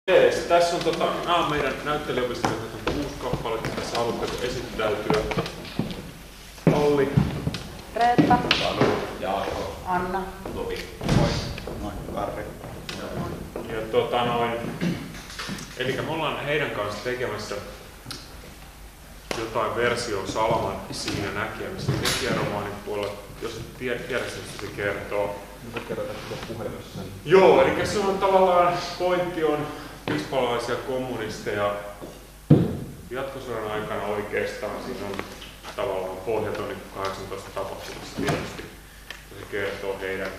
Jees, tässä on nämä on meidän näyttelijäopiskelijat, on 6 kappaletta. Tässä haluatteko esittäytyä? Olli, Reetta, Tanu, Jaakko, Anna, Topi. Moi. Moi. Karri. ja eli me ollaan heidän kanssa tekemässä jotain versio Salaman Siinä näkijä, missä tekijäromaanin puolella, jos et tiedä, mistä se kertoo. Mitä kerrotaan puhelimessa sen? Joo, eli se on tavallaan, pointti on hispalaisia kommunisteja jatkosodan aikana oikeastaan. Siinä on tavallaan pohjaton 18 tapahtumassa tietysti. Se kertoo heidän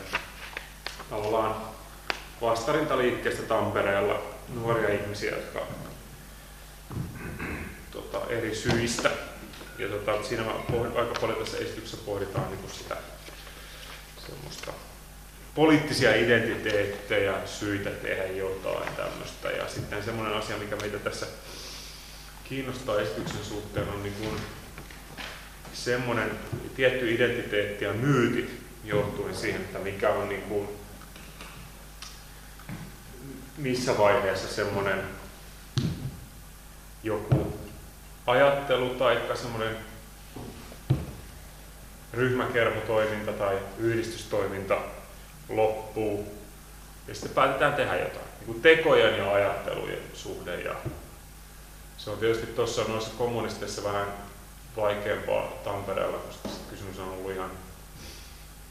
tavallaan vastarintaliikkeestä Tampereella nuoria ihmisiä, jotka eri syistä. Ja siinä aika paljon tässä esityksessä pohditaan niin sitä semmoista poliittisia identiteettejä, syitä tehdä jotain tämmöistä. Ja sitten semmoinen asia, mikä meitä tässä kiinnostaa esityksen suhteen, on niin kuin semmoinen tietty identiteetti ja myytit johtuen siihen, että mikä on niin kuin, missä vaiheessa semmoinen joku ajattelu tai semmoinen ryhmäkerhotoiminta tai yhdistystoiminta loppuu ja sitten päätetään tehdä jotain. Niin kuin tekojen ja ajattelujen suhde. Ja se on tietysti tuossa noissa kommunisteissa vähän vaikeampaa Tampereella, koska kysymys on ollut ihan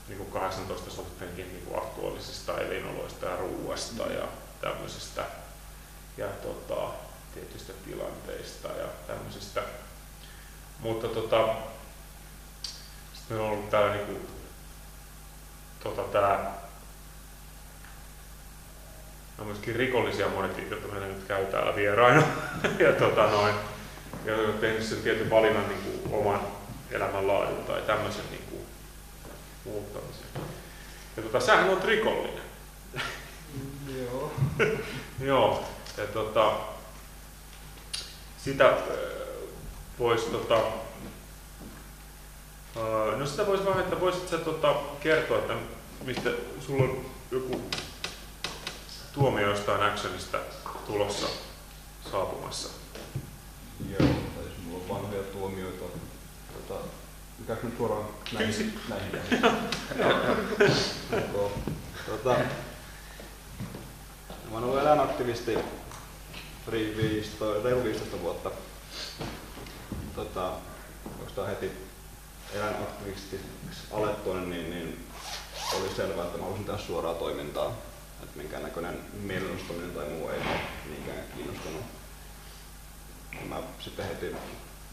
niin kuin 18 suhteenkin niin kuin aktuaalisista elinoloista ja ruuasta ja tämmöisistä ja tietyistä tilanteista ja tämmöisistä. Mutta sitten meillä on ollut täällä niinku on myöskin rikollisia monet, joita meillä nyt käy täällä vieraina. ja on tehnyt sen tietyn valinnan niinku oman elämänlaadun tai tämmöisen niinku muuttamisen. Ja sähän on rikollinen. Joo. Joo. Ja sitä voisi no sitä voisi vähän, että voisit sä kertoa, että mistä sulla on joku tuomio jostain actionista tulossa saapumassa. Joo, tai jos mulla on vanhoja tuomioita. Mikäs nyt suoraan näihin? Mä oon ollut eläinaktivisti reilu 15 vuotta. Oikeastaan heti eläinaktivistiksi alettua, niin oli selvää, että mä haluaisin tehdä suoraa toimintaa. Että minkäännäköinen mielenostaminen tai muu ei ole niinkään kiinnostunut. Mä sitten heti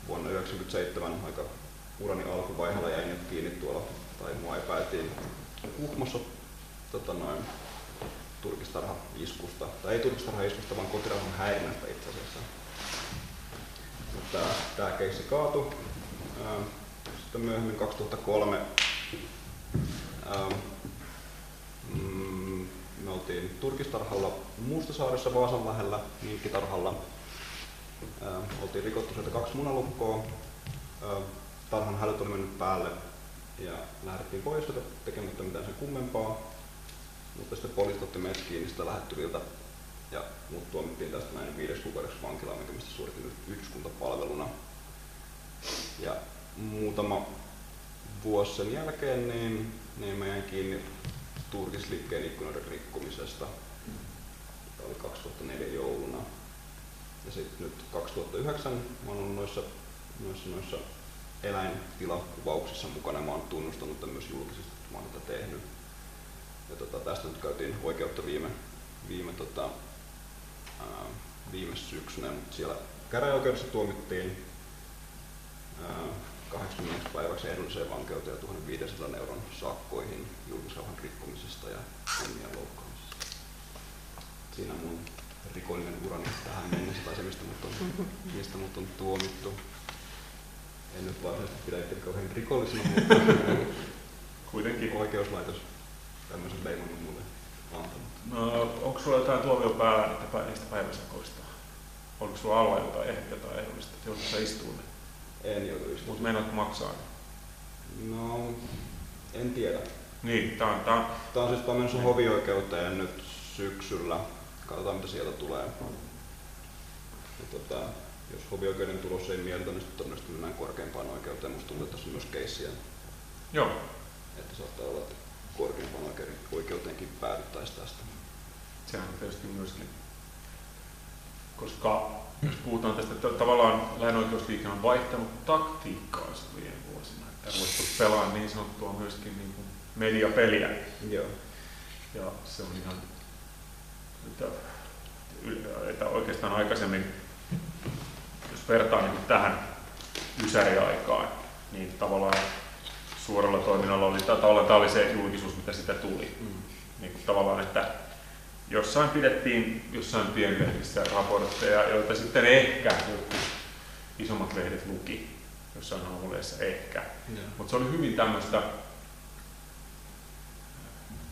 vuonna 1997 aika urani alkuvaiheella jäin nyt kiinni tuolla, tai mua epäiltiin Kuhmossa turkistarhaiskusta, tai ei turkistarhaiskusta, vaan kotirauhan häirinnästä itse asiassa. Tää keissi kaatui. Sitten myöhemmin 2003 me oltiin turkistarhalla Mustasaaressa Vaasan lähellä, minkkitarhalla. Oltiin rikottu sieltä 2 munalukkoa. Tarhan hälyt oli mennyt päälle ja lähdettiin pois sieltä tekemättä mitään sen kummempaa. Mutta sitten poliisit otti meidät kiinni sitä lähettyviltä ja mut tuomittiin tästä näin 5 kuukaudeksi vankilaan, minkä mistä suoritin yhdyskuntapalveluna. Ja muutama vuosi sen jälkeen niin mä jäin kiinni turkisliikkeen ikkunoiden rikkomisesta. Tämä oli 2004 jouluna. Ja sitten nyt 2009 mä oon ollut noissa eläintilakuvauksissa mukana. Mä oon tunnustanut tämän myös julkisesti, että mä oon tätä tehnyt. Ja tästä nyt käytiin oikeutta viime syksynä, mutta siellä käräjäoikeudessa tuomittiin 80 päiväksi ehdolliseen vankeuteen ja 1 500 euron sakkoihin julkisrauhan rikkomisesta ja kunnianloukkaamisesta. Siinä mun rikollinen urani tähän mennessä, tai se mistä mut on tuomittu. En nyt varsinaisesti pidä itse kauhean rikollisena, mutta kuitenkin oikeuslaitos tämmöisen leimannut mulle antanut. No, onko sulla jotain tuomio päällä niistä päiväsakoista? Oliko sulla alla jotain ehdollista, että joudut sä istumaan? En joudu istumaan. Mutta meinaatko maksaa? No, en tiedä. Niin, Tää on siis menossa hovioikeuteen nyt syksyllä Katsotaan mitä sieltä tulee. Ja jos hovioikeuden tulos ei mieltä, niin sitten todennäköisesti mennään korkeimpaan oikeuteen. Musta tuntuu, että tässä on myös keissiä. Joo. Että saattaa olla, että korkeimpaan oikeuteenkin päädyttäisiin tästä. Sehän on tietysti myöskin, koska jos puhutaan tästä, että tavallaan lähinoikeusliike on vaihtanut taktiikkaansa viime vuosina. Että on voitu pelaa niin sanottua myöskin niin kuin mediapeliä. Joo. Ja se on ihan, että oikeastaan aikaisemmin, jos vertaa niin tähän ysäriaikaan, niin tavallaan suoralla toiminnalla oli, tämä oli se julkisuus, mitä sitä tuli. Niin kuin tavallaan, että jossain pidettiin jossain pienlehdissä raportteja, joita sitten ehkä jotkut isommat lehdet luki jossain aamuleessa ehkä. Mutta se oli hyvin tämmöistä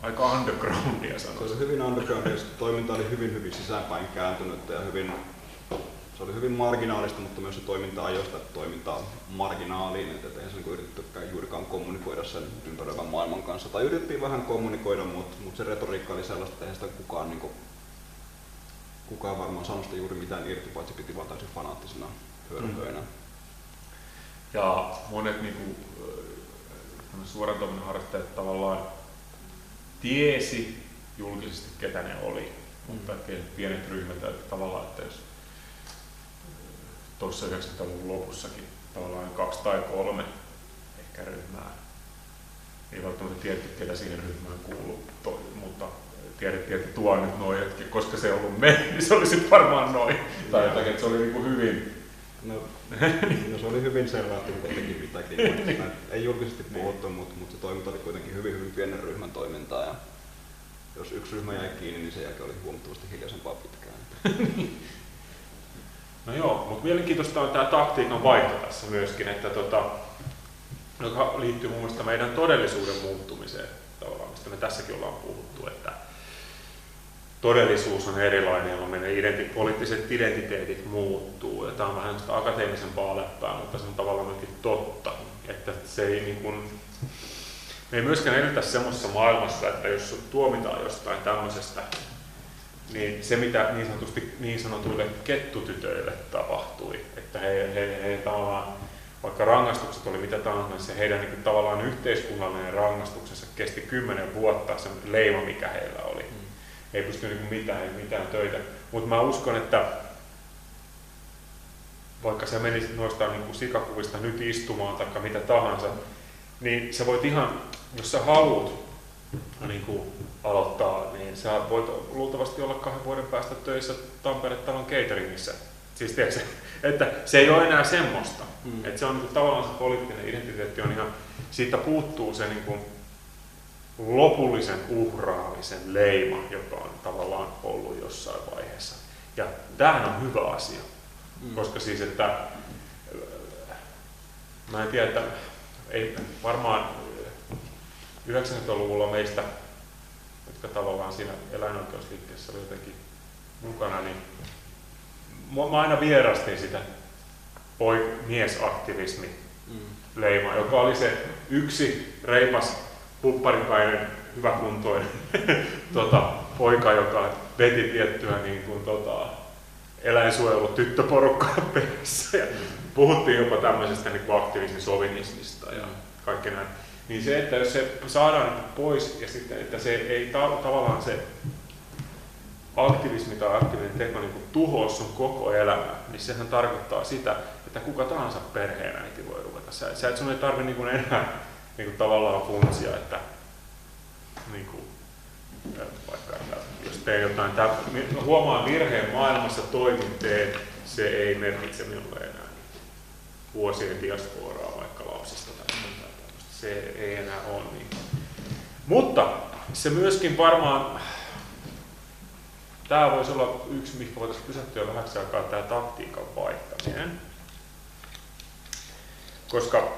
aika undergroundia sanoisin. Se oli hyvin undergroundia, toiminta oli hyvin sisäänpäin kääntynyt ja se oli hyvin marginaalista, mutta myös se toiminta ajoi sitä toimintaa marginaaliin, että eihän se niin yritetty juurikaan kommunikoida sen ympäröivän maailman kanssa. Tai yritettiin vähän kommunikoida, mutta se retoriikka oli sellaista, että eihän sitä kukaan varmaan sanoi sitä juuri mitään irti, paitsi piti vaan täysin fanaattisena hörhöinä. Ja monet suoran toiminnan harrastajat tavallaan tiesi julkisesti, ketä ne oli, mutta pienet ryhmät, että tavallaan, että jos tuossa 90-luvun lopussakin tavallaan 2 tai 3 ehkä ryhmää, ei välttämättä tiedetty, ketä siihen ryhmään kuuluu, mutta tiedettiin, että tuo nyt noin, että koska se ei ollut me, niin se oli sitten varmaan noin. Tai jotakin, että se oli niinku hyvin. No se oli hyvin selvää, että teki mitäkin. Ei julkisesti puhuttu, mutta se toiminta oli kuitenkin hyvin pienen ryhmän toimintaa. Ja jos yksi ryhmä jäi kiinni, niin sen jälkeen oli huomattavasti hiljaisempaa pitkään. No joo, mutta mielenkiintoista on tämä taktiikan vaihto tässä myöskin, että joka liittyy muun muassa meidän todellisuuden muuttumiseen, tavallaan, mistä me tässäkin ollaan puhuttu, että todellisuus on erilainen ja meidän poliittiset identiteetit muuttuu. Ja tämä on vähän sitä akateemisempaa läppää, mutta se on tavallaan myöskin totta, että se ei niin kuin, me ei myöskään edetä semmoisessa maailmassa, että jos tuomitaan jostain tämmöisestä, niin se mitä niin sanotuille kettutytöille tapahtui, että he tavallaan, vaikka rangaistukset oli mitä tahansa, se heidän niin tavallaan yhteiskunnallinen rangaistuksensa kesti 10 vuotta, se leima mikä heillä oli. Ei pysty niin mitään töitä. Mutta mä uskon, että vaikka sä menisit noista niin sikakuvista nyt istumaan tai mitä tahansa, niin sä voit ihan, jos sä haluat niin aloittaa, niin sä voit luultavasti olla 2 vuoden päästä töissä Tampere-talon cateringissa. Siis tiedätkö, että se ei ole enää semmoista. Että se on niin tavallaan se poliittinen identiteetti on ihan, siitä puuttuu se niin lopullisen uhraamisen leima, joka on tavallaan ollut jossain vaiheessa. Ja tämähän on hyvä asia, koska siis, että mä en tiedä, että ei varmaan 90-luvulla meistä, jotka tavallaan siinä eläinoikeusliikkeessä oli jotenkin mukana, niin mä aina vierastin sitä miesaktivismi leima, joka oli se yksi reipas hupparikainen, hyväkuntoinen poika, joka veti tiettyä niin kuin, eläinsuojelutyttöporukkaa perässä. Ja puhuttiin jopa tämmöisestä niin kuin aktivismisovinismista ja kaikki näin. Niin se, että jos se saadaan pois ja sitten, että se ei tavallaan se aktivismi tai aktiivinen teko niin kuin tuhoa sun koko elämä, niin sehän tarkoittaa sitä, että kuka tahansa perheenäiti voi ruveta. Sun ei tarvitse niin kuin enää niin kuin tavallaan funtsia, että niin kuin, vaikka jos teen jotain, huomaan virheen maailmassa, toimin, teen, se ei merkitse minulle enää vuosien diasporaa vaikka lapsista tai tämmöistä. Se ei enää ole niin. Mutta se myöskin varmaan, tämä voisi olla yksi, mikä voitaisiin pysähtyä vähäksi aikaa, tämä taktiikan vaihtaminen. Koska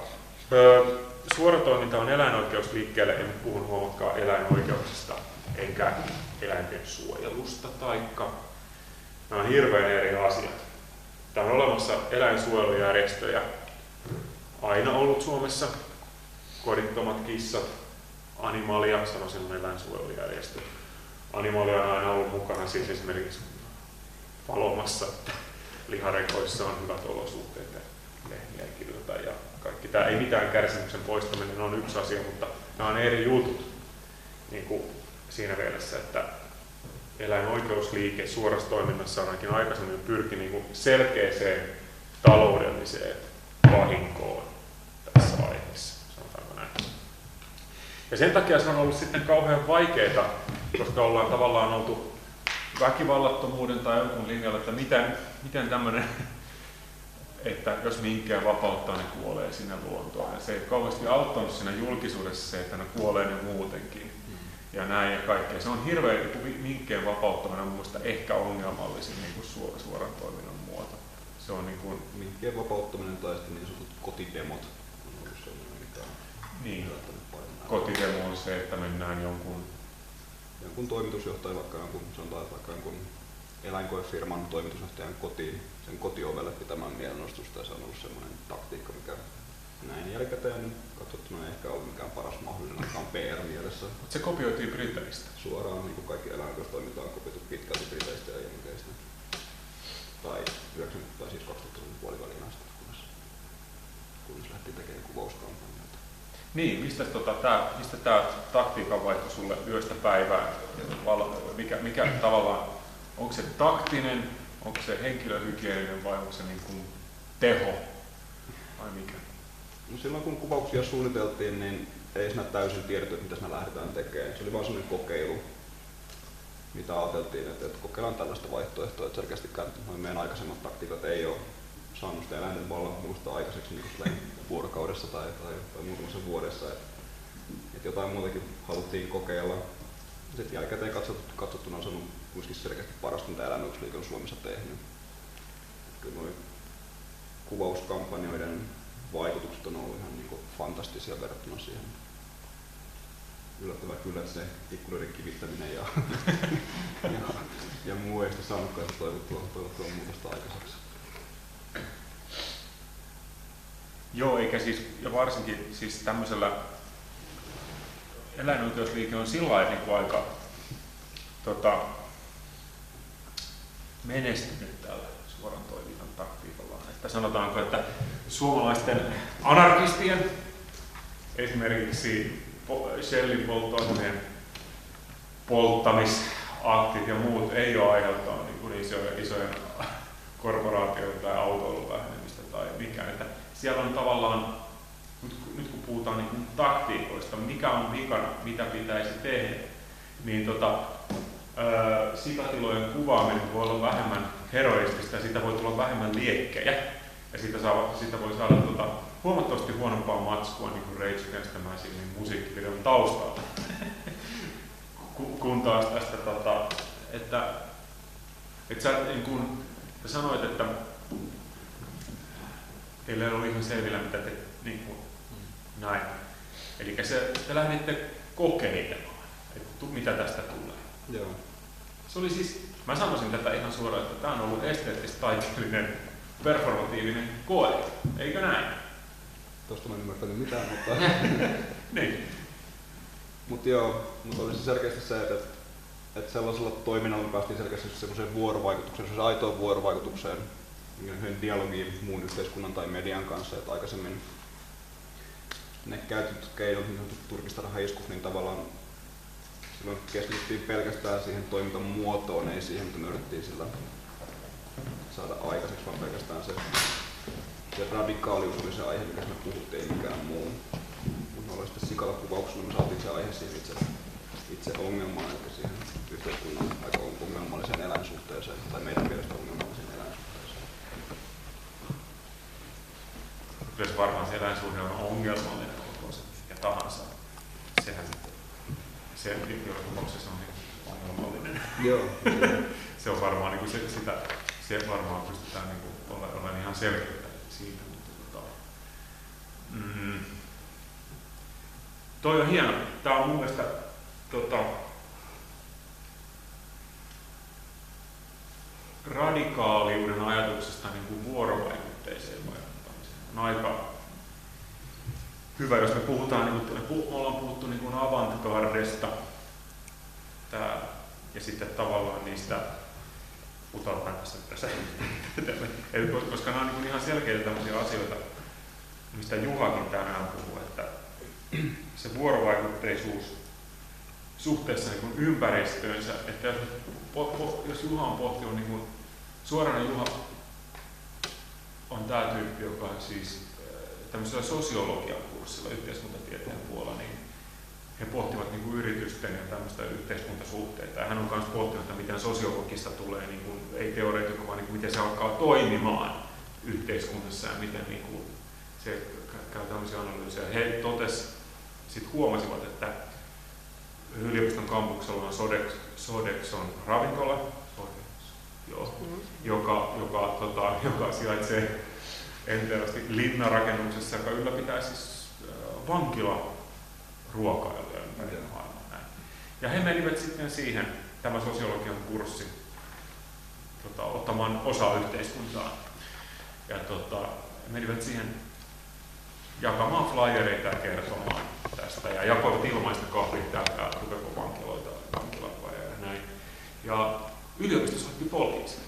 suoratoiminta on eläinoikeusliikkeelle, en puhu huomakkaan eläinoikeuksista, enkä eläinten suojelusta taikka. Nämä on hirveän eri asiat. Tämä on olemassa eläinsuojelujärjestöjä, aina ollut Suomessa, kodittomat kissat, Animalia, sanoisin eläinsuojelujärjestö, animaali on aina ollut mukana siis esimerkiksi valomassa, että liharekoissa on hyvät olosuhteet ja lehmiä ei kiduta ja kaikki. Tämä ei mitään kärsimyksen poistaminen on yksi asia, mutta nämä on eri jutut niin kuin siinä mielessä, että eläinoikeusliike suorassa toiminnassa on ainakin aikaisemmin pyrki niin kuin selkeäseen taloudelliseen vahinkoon tässä vaiheessa, sanotaanko näin. Ja sen takia se on ollut sitten kauhean vaikeaa, koska ollaan tavallaan oltu väkivallattomuuden tai jonkun linjalla, että miten tämmöinen, että jos minkkejä vapauttaa, ne kuolee sinne luontoon. Ja se ei kauheasti auttanut siinä julkisuudessa se, että ne kuolee ne muutenkin. Ja näin ja kaikkea. Se on hirveä minkkeen vapauttaminen on mielestäni ehkä ongelmallisin niin kuin suoran toiminnan muoto. Se on niin kuin minkkien vapauttaminen tai sitten niin sanotut kotidemot on ollut sellainen, mikä on niin. Kotidemo on se, että mennään jonkun toimitusjohtajan, vaikka jonkun eläinkoefirman toimitusjohtajan kotiin, sen kotiovelle pitämään mielenostusta, ja se on ollut sellainen taktiikka, mikä näin jälkikäteen katsottuna ei ehkä ollut mikään paras mahdollinen ainakaan PR-mielessä. Se kopioitiin Briteistä. Suoraan niin kuin kaikki eläinkoistoiminta on kopioitu pitkälti Briteistä ja Jenkeistä. Tai 2000-luvun puoliväliin asti, kunnes lähtiin tekemään kuvauskampanjoita. Niin, mistä tämä taktiikan vaihto sulle yöstä päivään? Mikä tavallaan, onko se taktinen, onko se henkilöhygieninen vai onko se niin kuin teho vai mikä? No silloin kun kuvauksia suunniteltiin, niin ei siinä täysin tiedetty, mitä siinä lähdetään tekemään. Se oli vain sellainen kokeilu, mitä ajateltiin, että kokeillaan tällaista vaihtoehtoa, että selkeästikään meidän aikaisemmat taktiikat ei ole saanut sitä eläinten vallankumousta aikaiseksi niin vuorokaudessa tai muutamassa vuodessa. Että jotain muutakin haluttiin kokeilla. Sitten jälkikäteen katsottuna on saanut kuitenkin selkeästi parasta, mitä eläinoikeusliike on Suomessa tehnyt. Kyllä nuo kuvauskampanjoiden vaikutukset on ollut ihan niin kuin fantastisia verrattuna siihen. Yllättävää kyllä, että se ikkunoiden kivittäminen ja muu ei sitä saanutkaan toivottua muutosta aikaiseksi. Joo, eikä siis, ja varsinkin siis tämmöisellä eläinoikeusliike on sillä lailla niin aika menestynyt tällä suoran toiminnan taktiikalla. Että sanotaanko, että suomalaisten anarkistien, esimerkiksi Shellin polttoaineen polttamisaktit ja muut ei ole aiheuttanut niin isojen korporaatioiden tai autoilun vähenemistä tai mikään. Että siellä on tavallaan, nyt kun puhutaan niin taktiikoista, mikä on vikana, mitä pitäisi tehdä, niin sikatilojen kuvaaminen voi olla vähemmän heroistista ja siitä voi tulla vähemmän liekkejä. Ja siitä voi saada huomattavasti huonompaa matskua niin kuin Rage Against the Machinein musiikkivideon taustalla. Kun taas tästä, että sä niin kun sanoit, että teillä ei ollut ihan selvillä, mitä te niin kuin, näin. Eli te lähditte kokeilemaan, että mitä tästä tulee. Joo. Se oli siis, mä sanoisin tätä ihan suoraan, että tämä on ollut esteettis-taiteellinen, performatiivinen koe, eikö näin? Tuosta mä en ymmärtänyt mitään, mutta niin. Mutta olisi selkeästi se, että sellaisella toiminnalla päästiin selkeästi semmoiseen vuorovaikutukseen, semmoiseen aitoon vuorovaikutukseen, dialogiin muun yhteiskunnan tai median kanssa, että aikaisemmin ne käytetyt keinot, niin sanotut turkistarhaiskut, niin tavallaan silloin keskityttiin pelkästään siihen toimintamuotoon, ei siihen, että me yritettiin sillä saada aikaiseksi, vaan pelkästään se radikaalius oli se aihe, mikä me puhuttiin, ei mikään muu. Mutta me ollaan sitten sikalakuvauksella, me saatiin se aihe siihen itse ongelmaan, eli siihen yhteiskunnan aika ongelmalliseen eläinsuhteeseen, tai meidän mielestä ongelmalliseen eläinsuhteeseen. Kyllä se varmaan se eläinsuhde on ongelmallinen, olkoon se mikä tahansa. Sehän se tapauksessa on niin ongelmallinen. Joo. Se on varmaan niin kuin se varmaan pystytään niin kuin olemaan ihan selkeitä siitä. Mutta, toi on hieno. Tää on mun mielestä radikaaliuden ajatuksesta niin kuin vuorovaikutteiseen vaikuttamiseen. On aika hyvä, jos me puhutaan, niin kuin, me ollaan puhuttu niin kuin avantgardesta. Tää Ja sitten tavallaan niistä putotaan tässä. Koska nämä on niin ihan selkeitä tämmöisiä asioita, mistä Juhakin tänään puhuu, että se vuorovaikutteisuus suhteessa niin ympäristöönsä, että jos Juha on pohtinut, niin suorana Juha on tämä tyyppi, joka on siis tämmöisellä sosiologian kurssilla yhteiskuntatieteen puolella, niin he pohtivat niin kuin yritysten ja tämmöistä yhteiskuntasuhteita. Ja hän on myös pohtinut, että miten sosiologista tulee, niin kuin, ei teoreetikko, vaan niin kuin, miten se alkaa toimimaan yhteiskunnassa ja miten niin kuin, se käy tämmöisiä analyysejä. He sitten huomasivat, että yliopiston kampuksella on Sodexon ravintola, joka sijaitsee enterästi linnarakennuksessa, joka ylläpitää siis vankilaruokailuja ympäri maailmaa. Ja he menivät sitten siihen, tämä sosiologian kurssi, ottamaan osaa yhteiskuntaan. Ja menivät siihen jakamaan flyereita ja kertomaan tästä ja jakoivat ilmaista kahvit täältä Rupeko vankiloita, vankilapaja ja näin. Ja yliopisto soitti poliisin.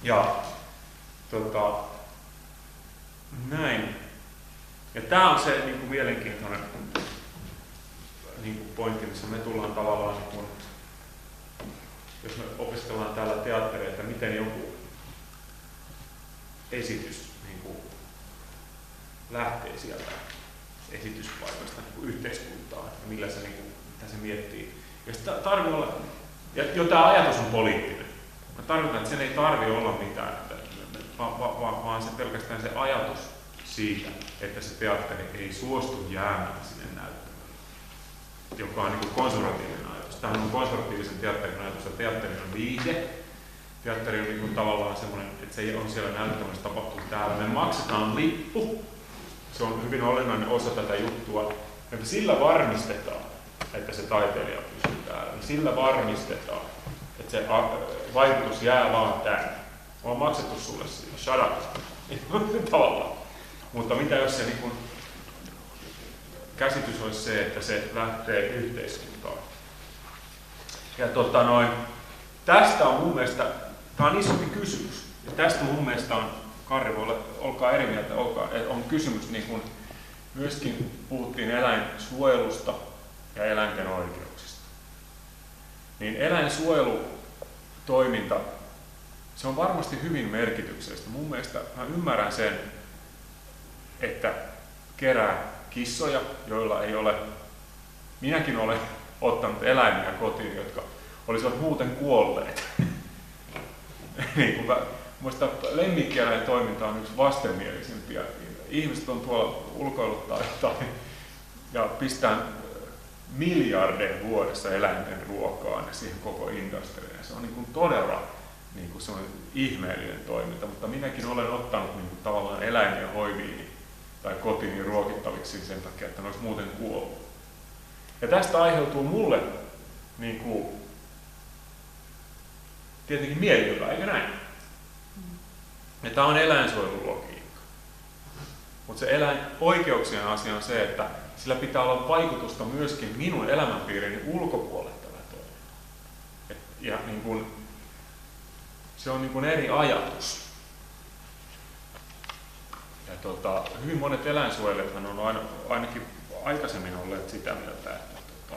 Ja näin. Ja tämä on se niin kuin mielenkiintoinen niin kuin pointti, missä me tullaan tavallaan, niin kuin, jos me opiskellaan täällä teatteria, että miten joku esitys niin kuin lähtee sieltä esityspaikasta niin kuin yhteiskuntaan ja millä se, niin kuin, mitä se miettii. Ja sitä tarvii olla, ja jo tämä ajatus on poliittinen. Mä tarkoitan, että sen ei tarvitse olla mitään, vaan se pelkästään se ajatus siitä, että se teatteri ei suostu jäämään sinne näyttämölle, joka on niin kuin konservatiivinen ajatus. Tämähän on konservatiivisen teatterin ajatus, ja teatteri on viihde. Teatteri on niin kuin tavallaan semmoinen, että se on siellä näyttämässä, tapahtuu täällä. Me maksetaan lippu. Se on hyvin olennainen osa tätä juttua. Ja sillä varmistetaan, että se taiteilija pysyy täällä. Sillä varmistetaan, että se vaikutus jää vaan tänne. Mä oon maksettu sulle siitä. Shut up. Tavallaan. Mutta mitä jos se niin kun käsitys olisi se, että se lähtee yhteiskuntaan. Ja tästä on mun mielestä, tämä on isompi kysymys. Ja tästä mun mielestä on, Karri voi olkaa eri mieltä, on kysymys niin kun myöskin puhuttiin eläinsuojelusta ja eläinten oikeuksista. Niin eläinsuojelutoiminta, se on varmasti hyvin merkityksellistä. Mun mielestä mä ymmärrän sen, että kerää kissoja, joilla ei ole, minäkin olen ottanut eläimiä kotiin, jotka olisivat muuten kuolleet. Niin muista lemmikkieläintoiminta on yksi vastenmielisimpiä. Ihmiset on tuolla ulkoiluttaa ja pistää miljardeja vuodessa eläinten ruokaan ja siihen koko industriaan. Se on niin kuin todella niin kuin semmoinen ihmeellinen toiminta, mutta minäkin olen ottanut niin kuin tavallaan eläimiä hoiviini tai kotiini ruokittaviksi sen takia, että ne olisi muuten kuollut. Ja tästä aiheutuu mulle niin kuin, tietenkin mielihyvä, eikö näin? Ja tämä on eläinsuojelulogiikka. Mutta se eläinoikeuksien asia on se, että sillä pitää olla vaikutusta myöskin minun elämänpiirini ulkopuolelle tällä toiminnalla. Ja niin kuin, se on niin kuin eri ajatus. Ja hyvin monet eläinsuojelijathan on ainakin aikaisemmin olleet sitä mieltä, että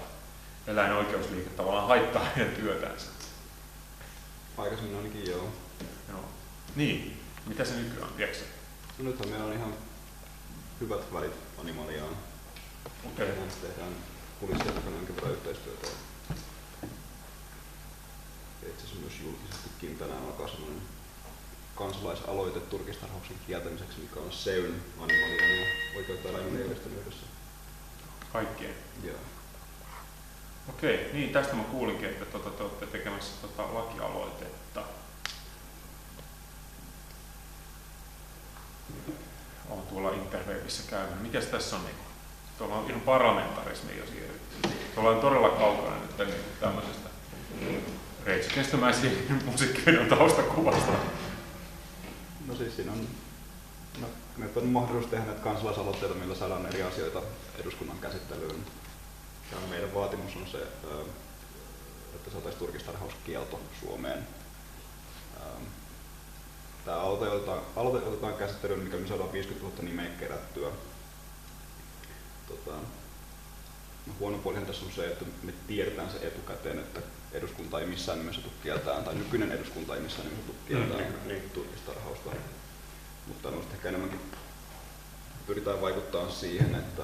eläinoikeusliike tavallaan haittaa heidän työtänsä. Aikaisemmin ainakin joo. Niin, mitä se nykyään on, tiedätkö? No nythän meillä on ihan hyvät välit Animaliaan. Okei. Tehdään kulissien takana jonkin verran yhteistyötä. Itse asiassa myös julkisestikin tänään alkaa sellainen kansalaisaloite turkistarhauksen kieltämiseksi, mikä on SEYN, Animalian ja Oikeutta eläimille järjestön yhdessä. Kaikkien? Joo. Okei, niin tästä mä kuulinkin, että te olette tekemässä lakialoitetta. Olen tuolla interwebissä käynyt. Mikäs tässä on? Tuolla on ihan parlamentarismi jo siirrytty. Tuolla on todella kaukana nyt niin tämmöisestä reitsikestömäisiin musiikkivideon taustakuvasta. No siis siinä on, meillä on mahdollisuus tehdä näitä kansalaisaloitteita, millä saadaan eri asioita eduskunnan käsittelyyn. Ja meidän vaatimus on se, että saataisiin turkistarhauskielto Suomeen. Tämä aloite otetaan käsittelyyn, mikä me saadaan 50 000 nimeä kerättyä. Huono puolihan tässä on se, että me tiedetään se etukäteen, että eduskunta ei missään nimessä tule kieltämään, tai nykyinen eduskunta ei missään nimessä tule kieltämään turkistarhausta. Mutta ehkä enemmänkin pyritään vaikuttaa siihen, että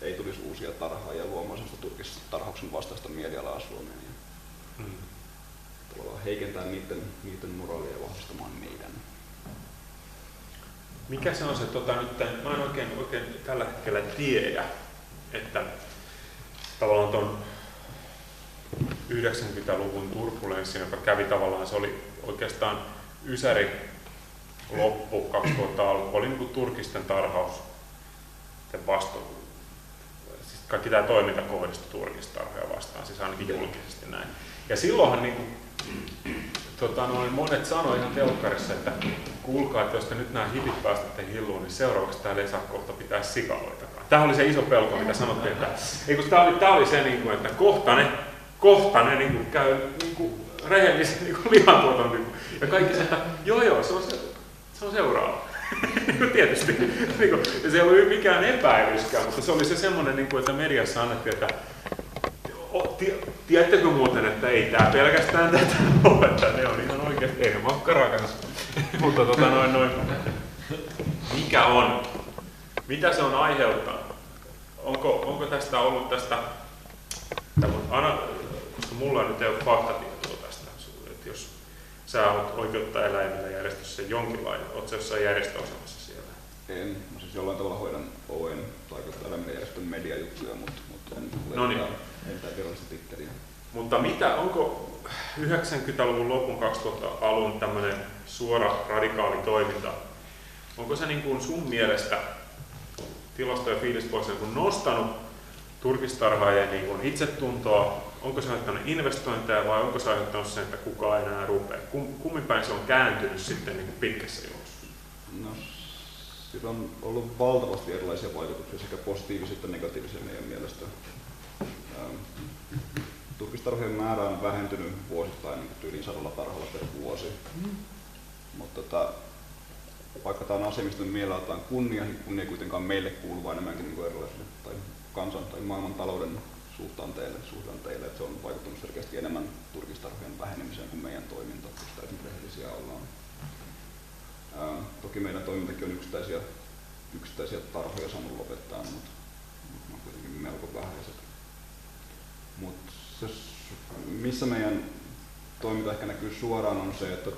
ei tulisi uusia tarhaajia luomaan sellaista turkistarhauksen vastaista mielialaa Suomeen. Ja tavallaan heikentää niiden moraalia ja vahvistamaan meidän. Mikä se on se, nyt, mä en oikein tällä hetkellä tiedä, että tavallaan tuon 90-luvun turbulenssin, joka kävi tavallaan, se oli oikeastaan Ysäri loppu 2000-alku, oli niin kuin turkisten tarhaus siis kaikki tämä toiminta kohdistui turkistarhoja vastaan, siis ainakin julkisesti näin. Ja silloinhan niin kuin, monet sanoivat ihan telkkarissa, että kuulkaa, että jos te nyt nämä hipit päästätte hilluun, niin seuraavaksi täällä ei saa kohta pitää sikaloitakaan. Tämä oli se iso pelko, mitä sanottiin, että tämä oli se, niin kuin, että kohta ne niin kuin, käy niin kuin, rehellisen niin lihantuoton. Ja kaikki se, että joo, se on seuraava. Tietysti. Ja se ei ollut mikään epäilyskään, mutta se oli se semmoinen, että mediassa annettiin, että tiedättekö muuten, että ei tämä pelkästään tätä ole, että ne on ihan oikeasti, ei ne makkaraa kanssa. Mutta mikä on? Mitä se on aiheuttanut? Onko tästä ollut koska mulla nyt ei ole faktatietoa tästä, että jos sä olet oikeutta eläimillä järjestössä jonkinlainen, oletko sä jossain järjestöosamassa siellä? En, mä siis jollain tavalla hoidan OEn tai oikeutta eläimillä järjestön mediajuttuja, mutta en mitään virallista titteliä. Mutta onko 90-luvun lopun 2000-alun tämmöinen suora radikaali toiminta, onko se niin kuin sun mielestä tilasto- ja fiilispoissa niin nostanut turkistarhaajien niin kuin itsetuntoa? Onko se aiheuttanut investointeja vai onko se aiheuttanut sen, että kukaan ei enää rupea? Kummin päin se on kääntynyt sitten niin kuin pitkässä juoksussa? No, sillä on ollut valtavasti erilaisia vaikutuksia, sekä positiivisia että negatiivisia meidän mielestä. Turkistarhojen määrä on vähentynyt vuosittain niin yli 100 tarhalla per vuosi. Mutta vaikka tämä on asia, mistä me mielellään kunnia, niin kunnia ei kuitenkaan meille kuulu, vaan enemmänkin niin erilaisille tai kansan tai maailman talouden suhdanteille. Että se on vaikuttanut selkeästi enemmän turkistarhojen vähenemiseen kuin meidän toiminta, jos täysin rehellisiä ollaan. Toki meidän toimintakin on yksittäisiä tarhoja saanut lopettaa, mutta ne on kuitenkin melko vähäiset. Mutta missä meidän toiminta ehkä näkyy suoraan on se, että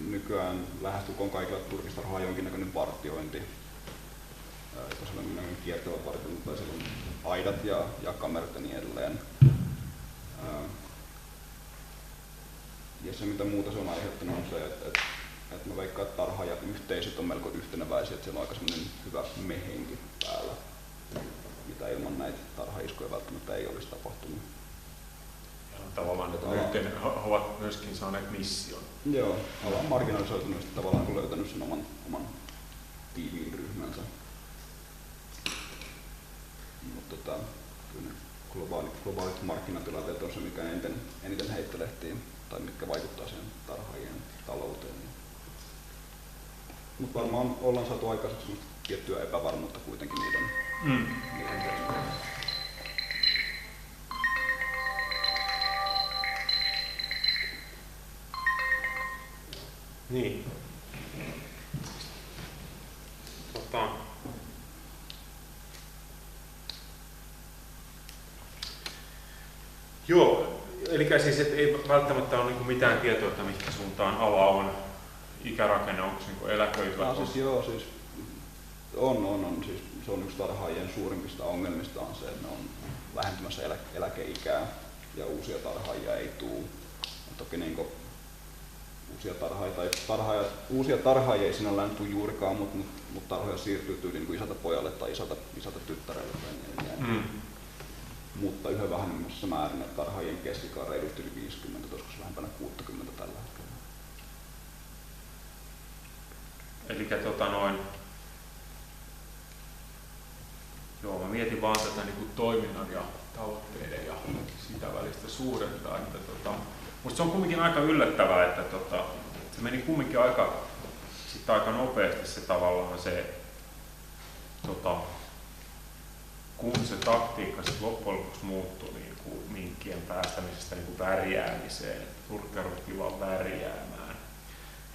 nykyään lähestulkoon kaikilla turkistarhoilla on jonkinnäköinen vartiointi. Jos on kiertävä vartiointi tai siellä on aidat ja kamerat ja niin edelleen. Ja se mitä muuta se on aiheuttanut on se, että mä veikkaan, että tarhaajayhteisöt on melko yhteneväisiä, että siellä on aika semmoinen hyvä mehenki päällä, mitä ilman näitä tarhaiskuja välttämättä ei olisi tapahtunut. Tavallaan he ovat myöskin saaneet mission. Joo, ollaan marginalisoitunut tavallaan, kun löytänyt sen oman tiiviin ryhmänsä. Mutta kyllä globaalit markkinatilanteet on se, mikä eniten heittelehtii tai mitkä vaikuttaa siihen tarhaajien talouteen. Mutta varmaan ollaan saatu aikaiseksi tiettyä epävarmuutta kuitenkin niiden teille. Niin. Joo, eli siis et ei välttämättä ole niinku mitään tietoa, että mihinkä suuntaan ala on, ikärakenne, onko se niinku eläköityvä? Siis joo, siis on. Siis se on yksi tarhaajien suurimpista ongelmista on se, että ne on vähentymässä eläkeikää ja uusia tarhaajia ei tule. Toki niinku uusia tarhaajia ei sinällään tule juurikaan, mutta tarhoja siirtyy tyyliin niin isältä pojalle tai isältä tyttärelle tai niin. Mutta yhä vähemmässä määrin, että tarhaajien keskikä on reilusti yli 50, joskus lähempänä 60 tällä hetkellä. Eli joo, mä mietin vaan tätä niin kuin toiminnan ja tavoitteiden ja sitä välistä suhdetta. Musta se on kumminkin aika yllättävää, että se meni kumminkin aika nopeasti se tavallaan se, kun se taktiikka loppujen lopuksi muuttui niin kuin minkkien päästämisestä niin kuin värjäämiseen, Turkka rupesi vaan värjäämään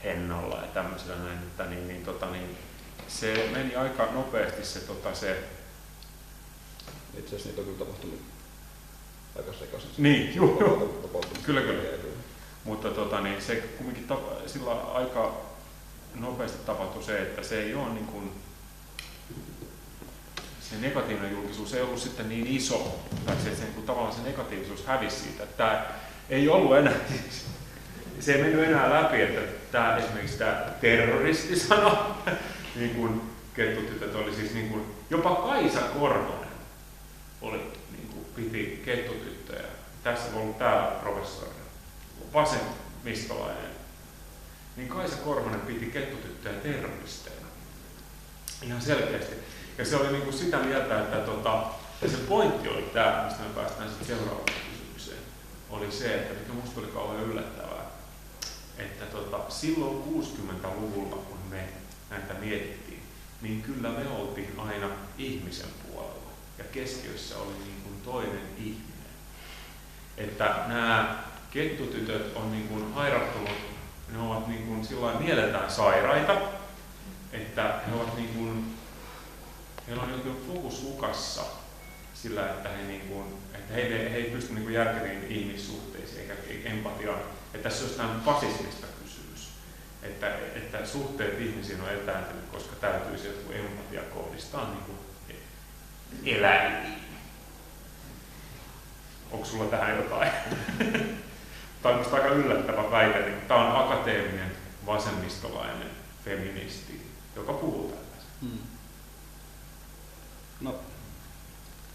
hennalla ja tämmöisellä näin, että se meni aika nopeasti se itse asiassa niitä on kyllä tapahtunut aika sekaisin. Niin, joo. Kyllä. Mutta se kumminkin sillä aika nopeasti tapahtui se, että se ei ole niin kuin, se negatiivinen julkisuus ei ollut sitten niin iso, tai se niin kuin, tavallaan se negatiivisuus hävisi siitä, että tämä ei ollut enää, se ei mennyt enää läpi, että esimerkiksi tämä terroristisana, niin kuin kettutytöt oli siis niin kuin, jopa Kaisa Korhonen niin kuin, piti kettutyttöjä. Tässä on ollut tämä professori, vasemmistolainen, niin Kaisa Korhonen piti kettutyttöjä terroristeina. Ihan selkeästi. Ja se oli niin kuin sitä mieltä, että ja se pointti oli tämä, mistä me päästään sitten seuraavaan kysymykseen, oli se, että mikä musta oli kauhean yllättävää, että silloin 60-luvulla, kun me näitä mietittiin, niin kyllä me oltiin aina ihmisen puolella ja keskiössä oli niin kuin toinen ihminen. Että nämä kettutytöt on niin kuin hairahtunut, ne ovat niin kuin sillain mieleltään sairaita, että he ovat niin kuin, heillä on jokin fokus hukassa sillä, että he ei pysty niin kuin järkeviin ihmissuhteisiin eikä empatiaan. Että tässä on jostain fasismista kysymys, että suhteet ihmisiin on etääntynyt, koska täytyisi joku empatia kohdistaa niin kuin eläimiin. Onko sulla tähän jotain? Tämä on minusta aika yllättävä väite. Tämä on akateeminen vasemmistolainen feministi, joka puhuu tällaisen. No,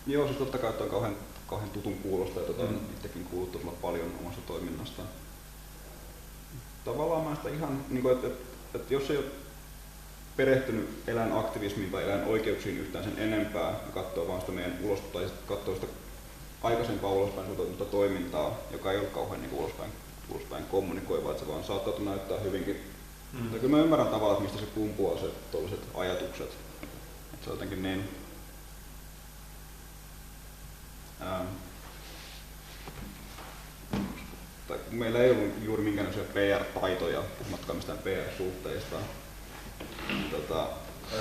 joo, siis totta kai on kauhean tutun kuulosta ja on itsekin kuullut todella paljon omasta toiminnasta. Tavallaan mä sitä ihan, niin että jos ei ole perehtynyt eläinaktivismiin tai eläinoikeuksiin yhtään sen enempää ja katsoo vaan sitä meidän katsoo sitä aikaisempaa ulospäin suuntautunutta toimintaa, joka ei ole kauhean niin ulospäin kommunikoivaa, että se vaan saattaa näyttää hyvinkin. Mutta kyllä mä ymmärrän tavallaan, että mistä se kumpuaa, se tuollaiset ajatukset. Että se on jotenkin niin... tai meillä ei ollut juuri minkäänlaisia PR-taitoja, puhumattakaan mistään PR-suhteista.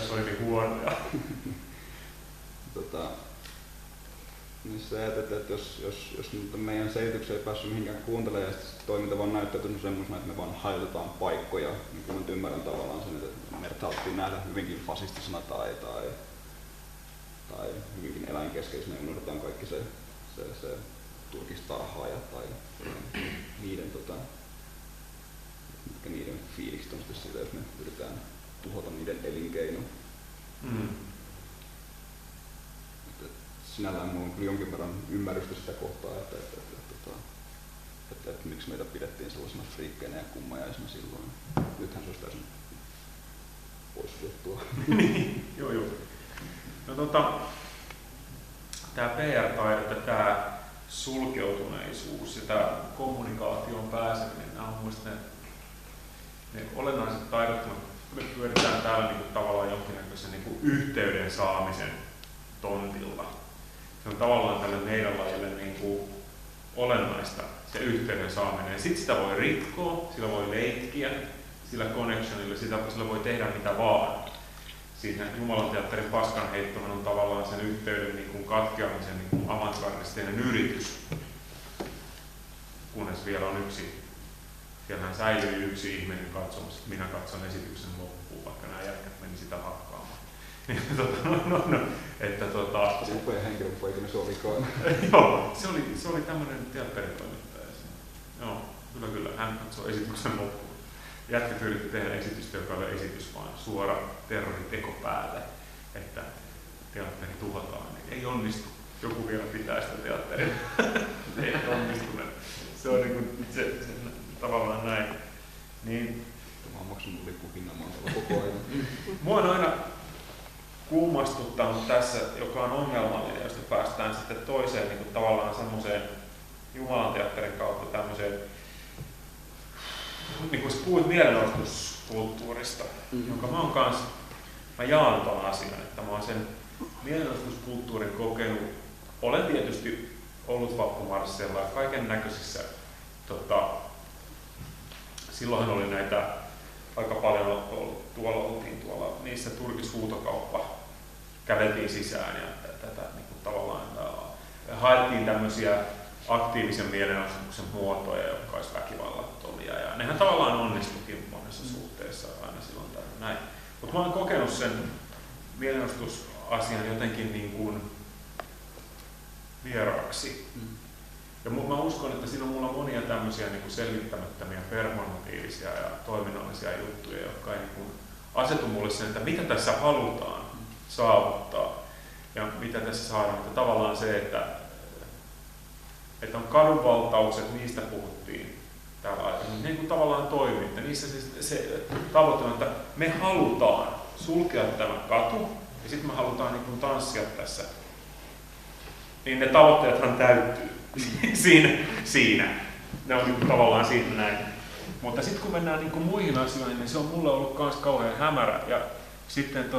Se oli niin huonoja. Niin se, että jos meidän selityksiä ei päässyt mihinkään kuuntelemaan ja toiminta vaan näyttäytynyt semmoisena, että me vaan hajotetaan paikkoja, niin kun mä ymmärrän tavallaan sen, että meidät haluttiin nähdä hyvinkin fasistisena tai hyvinkin eläinkeskeisenä, unohdetaan kaikki se turkistarhaaja tai niiden fiilikset on sitten siitä, jos me yritetään tuhota niiden elinkeino. Sinällään minulla on kyllä jonkin verran ymmärrystä sitä kohtaa, että miksi meitä pidettiin sellaisena friikkeinä ja kummajaisena silloin. Nythän se olisi täysin poissuljettua. Niin, joo. No tämä PR-taidot ja tämä sulkeutuneisuus ja tämä kommunikaation pääseminen, nämä on mielestäni ne olennaiset taidot, me pyöritään täällä niinku tavallaan jonkinnäköisen niinku yhteyden saamisen tontilla. Se on tavallaan tälle meidän lajille niinku olennaista se yhteyden saaminen. Sitten sitä voi rikkoa, sillä voi leikkiä, sillä connectionilla, sillä voi tehdä mitä vaan. Siinä Jumalan teatterin paskanheittohan on tavallaan sen yhteyden niin kuin katkeamisen niin avantgardistinen yritys. Kunnes vielä on siellähän säilyy yksi ihminen katsomassa, että minä katson esityksen loppuun, vaikka nämä jätkät meni sitä hakkaamaan. Se upea henkilö, kun ikinä se olikaan. Joo, se oli tämmöinen teatteritoimittaja. Joo, kyllä. Hän katsoi esityksen loppuun. Jätkät yritti tehdä esitystä, joka oli esitys vaan suora terroriteko päälle, että teatteri tuhotaan. Ei onnistu. Joku vielä pitää sitä teatteria. Ei onnistuneet. Se on niin se tavallaan näin. Niin. Mä oon maksanut lippuhinnan koko ajan. Mua on aina kuumastuttanut tässä, joka on ongelmallinen, jos me päästään sitten toiseen niin kuin tavallaan semmoiseen Jumalan teatterin kautta tämmöiseen, niin kuin sä puhuit mielenostuskulttuurista, jonka mä jaan ton asian, että mä oon sen mielenostuskulttuurin kokenut. Olen tietysti ollut vappumarssilla ja kaiken näköisissä, silloinhan oli näitä aika paljon oltiin tuolla niissä turkishuutokauppa, käveltiin sisään ja tätä niin kuin tavallaan haettiin tämmöisiä aktiivisen mielenostuksen muotoja, jotka olisi väkivallattomia ja nehän tavallaan onnistukin monessa suhteessa aina silloin näin. Mutta mä oon kokenut sen mielenostusasian jotenkin niin kuin vieraaksi. Ja mä uskon, että siinä on mulla monia tämmöisiä niin kuin selvittämättömiä performatiivisia ja toiminnallisia juttuja, jotka ei niin kuin asetu mulle sen, että mitä tässä halutaan saavuttaa ja mitä tässä saadaan. Mutta tavallaan se, että on kadunvaltaukset, niistä puhuttiin täällä aikaisemmin, ne niin kuin tavallaan toimii. Että niissä se tavoite on, että me halutaan sulkea tämä katu ja sitten me halutaan niin kuin tanssia tässä. Niin ne tavoitteethan täyttyy siinä. Ne on niin tavallaan siinä näin. Mutta sitten kun mennään niin kuin muihin asioihin, niin se on mulle ollut myös kauhean hämärä. Ja sitten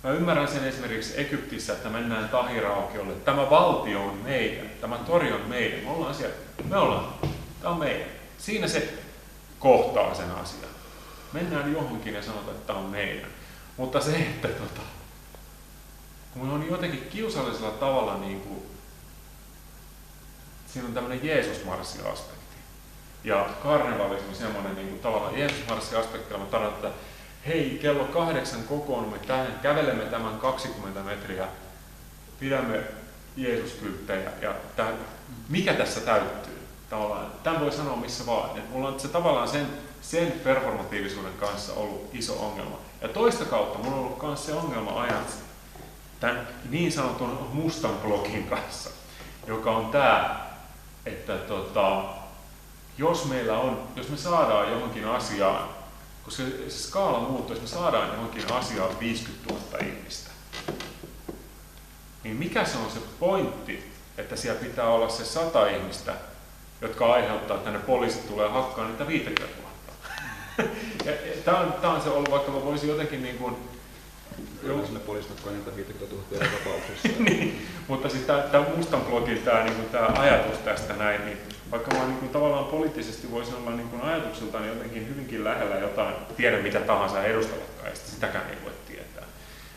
mä ymmärrän sen esimerkiksi Egyptissä, että mennään Tahiraukiolle. Tämä valtio on meidän, tämä tori on meidän. Me ollaan siellä, tämä on meidän. Siinä se kohtaa sen asian. Mennään johonkin ja sanotaan, että tämä on meidän. Mutta se, että kun on jotenkin kiusallisella tavalla siinä on tämmöinen Jeesusmarssi-aspekti. Ja karnevalismi semmoinen tavallaan Jeesusmarssi-aspekti, mä tarkoitan, että hei, kello 8 kokoonnumme tähän, kävelemme tämän 20 metriä, pidämme Jeesuskylttejä ja mikä tässä täyttyy? Tavallaan, tämän voi sanoa missä vaan. Et mulla on se tavallaan sen performatiivisuuden kanssa ollut iso ongelma. Ja toista kautta mulla on ollut myös se ongelma ajat tämän niin sanotun mustan blogin kanssa, joka on tämä, että jos me saadaan johonkin asiaan, koska se skaala muuttuu, jos me saadaan johonkin asiaan 50 000 ihmistä, niin mikä se on se pointti, että siellä pitää olla se 100 ihmistä, jotka aiheuttaa, että ne poliisit tulee hakkaan niitä 50 000. Tämä on se ollut, vaikka mä voisin jotenkin niin kuin Kyllä sinne poliistatkaan niitä 50 000 tapauksessa. niin, mutta sitten tämä mustan blogin tämä ajatus tästä näin, niin vaikka mä niin tavallaan poliittisesti voisin olla niin ajatuksiltaan jotenkin hyvinkin lähellä jotain, tiedä mitä tahansa edustavatkaan, ja sitäkään ei voi tietää.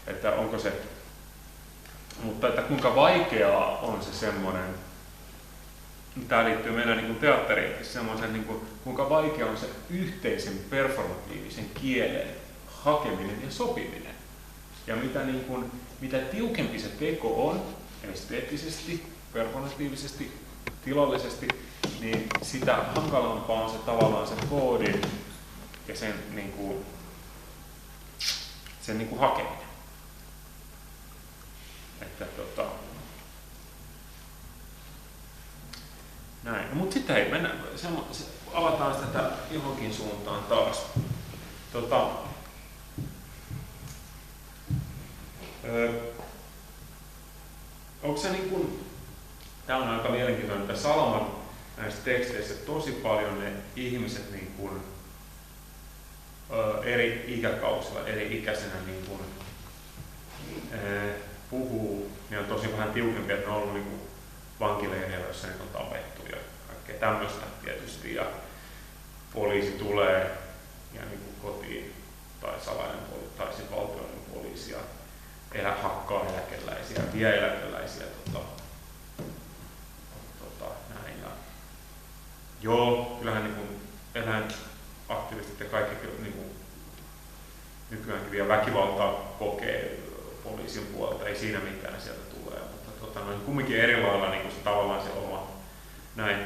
Että onko se, mutta että kuinka vaikeaa on se semmoinen, tämä liittyy meidän niin teatteriin, semmoisen, niin kuinka vaikea on se yhteisen performatiivisen kielen hakeminen ja sopiminen. Ja mitä tiukempi se teko on, esteettisesti, performatiivisesti, tilallisesti, niin sitä hankalampaa on se tavallaan se koodin ja sen hakeminen. Että näin. No, mutta sitten ei mennä, avataan tätä johonkin suuntaan taas. Onko se tämä on aika mielenkiintoinen, että Salaman näissä teksteissä tosi paljon ne ihmiset eri ikäkausilla, eri ikäisenä puhuu, niin on tosi vähän tiukempi, että ne on ollut vankileireillä, joissa niitä on tapettu ja kaikkea tämmöistä tietysti. Ja poliisi tulee ja kotiin tai salainen tai sitten valtiollinen poliisi ja hakkaa eläkeläisiä, vie eläkeläisiä näin. Ja, joo, kyllähän eläinaktivistit ja kaikki nykyäänkin vielä väkivaltaa kokee poliisin puolelta, ei siinä mitään sieltä tulee, mutta kumminkin eri lailla se tavallaan se oma näin.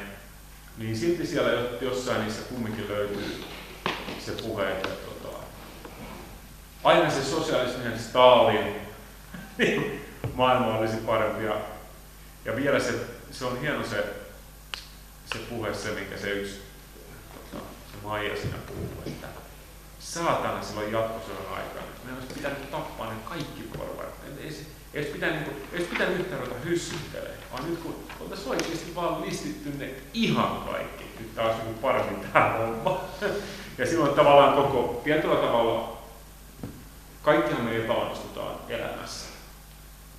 Niin silti siellä jossain niissä kumminkin löytyy se puhe, että aina se sosialisminen Stalin, niin maailma olisi parempi. Ja vielä se on hieno se puhe, se minkä se yksi se Maija siinä puhuu, saatana silloin jatkosodan aikana. Meidän olisi pitänyt tappaa ne kaikki porvarit. Ei olisi pitänyt yhtään ruveta hyssyttelemään, vaan nyt kun oltaisiin oikeasti vaan listitty ne ihan kaikki, nyt taas joku paremmin tää homma. Ja silloin tavallaan tietyllä tavalla kaikkihan me epäonnistutaan elämässä,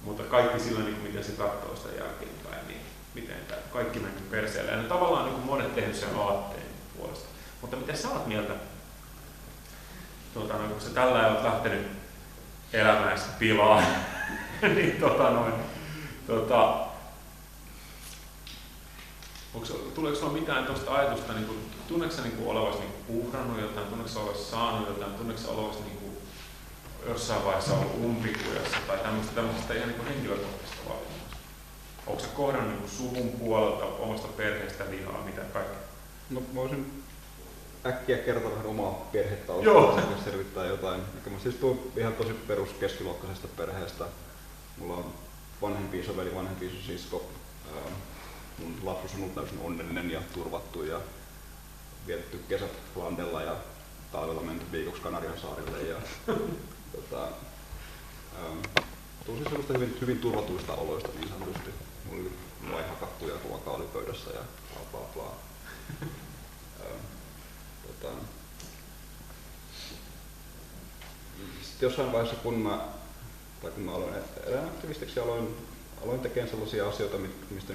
mutta kaikki sillä, niin miten se katsoo sitä jälkeenpäin, niin miten tämä kaikki menee perseelle. Ja tavallaan niin monet tehnyt sen aatteen puolesta. Mutta mitä sä oot mieltä, kun sä tällä olet lähtenyt elämäänsä pilaan, niin tuleeko sulla mitään tuosta ajatusta, niin tunneeko sä niin olevasi niin uhrannut jotain, tunneeko sä olevasi saanut jotain, tunneeko sä olevasi niin jossain vaiheessa ollut umpikujassa tai tämmöistä ihan niin henkilökohtaisesta vaatimusta? Onko sä kohdannut niin suvun puolelta, omasta perheestä vihaa, mitä kaikkea? No voisin äkkiä kertoa vähän omaa perhetaustaa, jos selvittää jotain. Mä siis tuun ihan tosi peruskeskiluokkaisesta perheestä. Mulla on vanhempi isoveli, vanhempi isosisko. Mun lapsuus on ollut täysin onnellinen ja turvattu ja vietetty kesät Flandella ja talvella menty viikoksi Kanarian saarille. Ja, tuun siis sellaista hyvin turvatuista oloista niin sanotusti. Mulla oli vai hakattu ja ruokaa oli pöydässä ja bla bla bla. Sitten jossain vaiheessa kun mä aloin eläinaktivistiksi ja aloin tekemään sellaisia asioita, mistä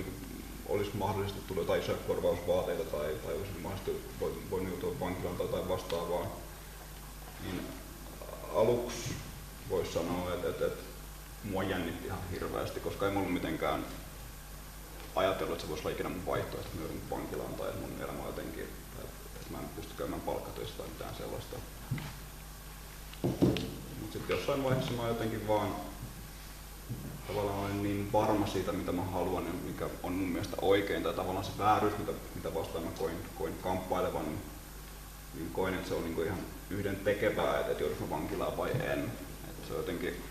olisi mahdollisesti tullut jotain isoja korvausvaateita tai olisi mahdollisesti voinut joutua vankilaan tai jotain vastaavaa, niin aluksi voisi sanoa, että mua jännitti ihan hirveästi, koska ei mulla mitenkään ajatellut, että se voisi olla ikinä mun vaihtoehto, että mä joudun vankilaan tai että mun elämä jotenkin, että mä en pysty käymään palkkatöissä tai mitään sellaista. Mutta sitten jossain vaiheessa mä jotenkin vaan tavallaan olen niin varma siitä, mitä mä haluan ja mikä on mun mielestä oikein, tai tavallaan se vääryys, mitä vastaan mä koin kamppailevan, niin koin, että se on niinku ihan yhden tekevää, että joudunko mä vankilaan vai en. Että se on jotenkin.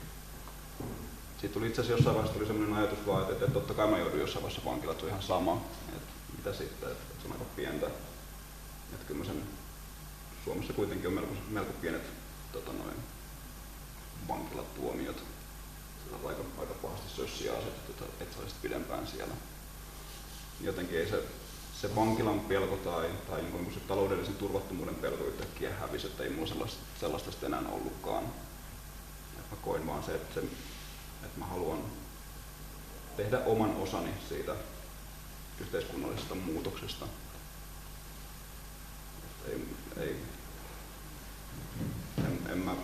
Siitä tuli itse asiassa jossain vaiheessa sellainen ajatus vaan, että totta kai mä joudun jossain vaiheessa vankilaan, että se on ihan sama. Että mitä sitten, että se on aika pientä. Että kyllä mä sen Suomessa kuitenkin on melko pienet vankilatuomiot. Se on aika pahasti sössiä asetettu, että sä olisit pidempään siellä. Jotenkin ei se vankilan pelko tai niin se taloudellisen turvattomuuden pelko yhtäkkiä hävisi, että ei mulla sellaista sitten enää ollutkaan. Mä koin vaan se, että mä haluan tehdä oman osani siitä yhteiskunnallisesta muutoksesta. En mä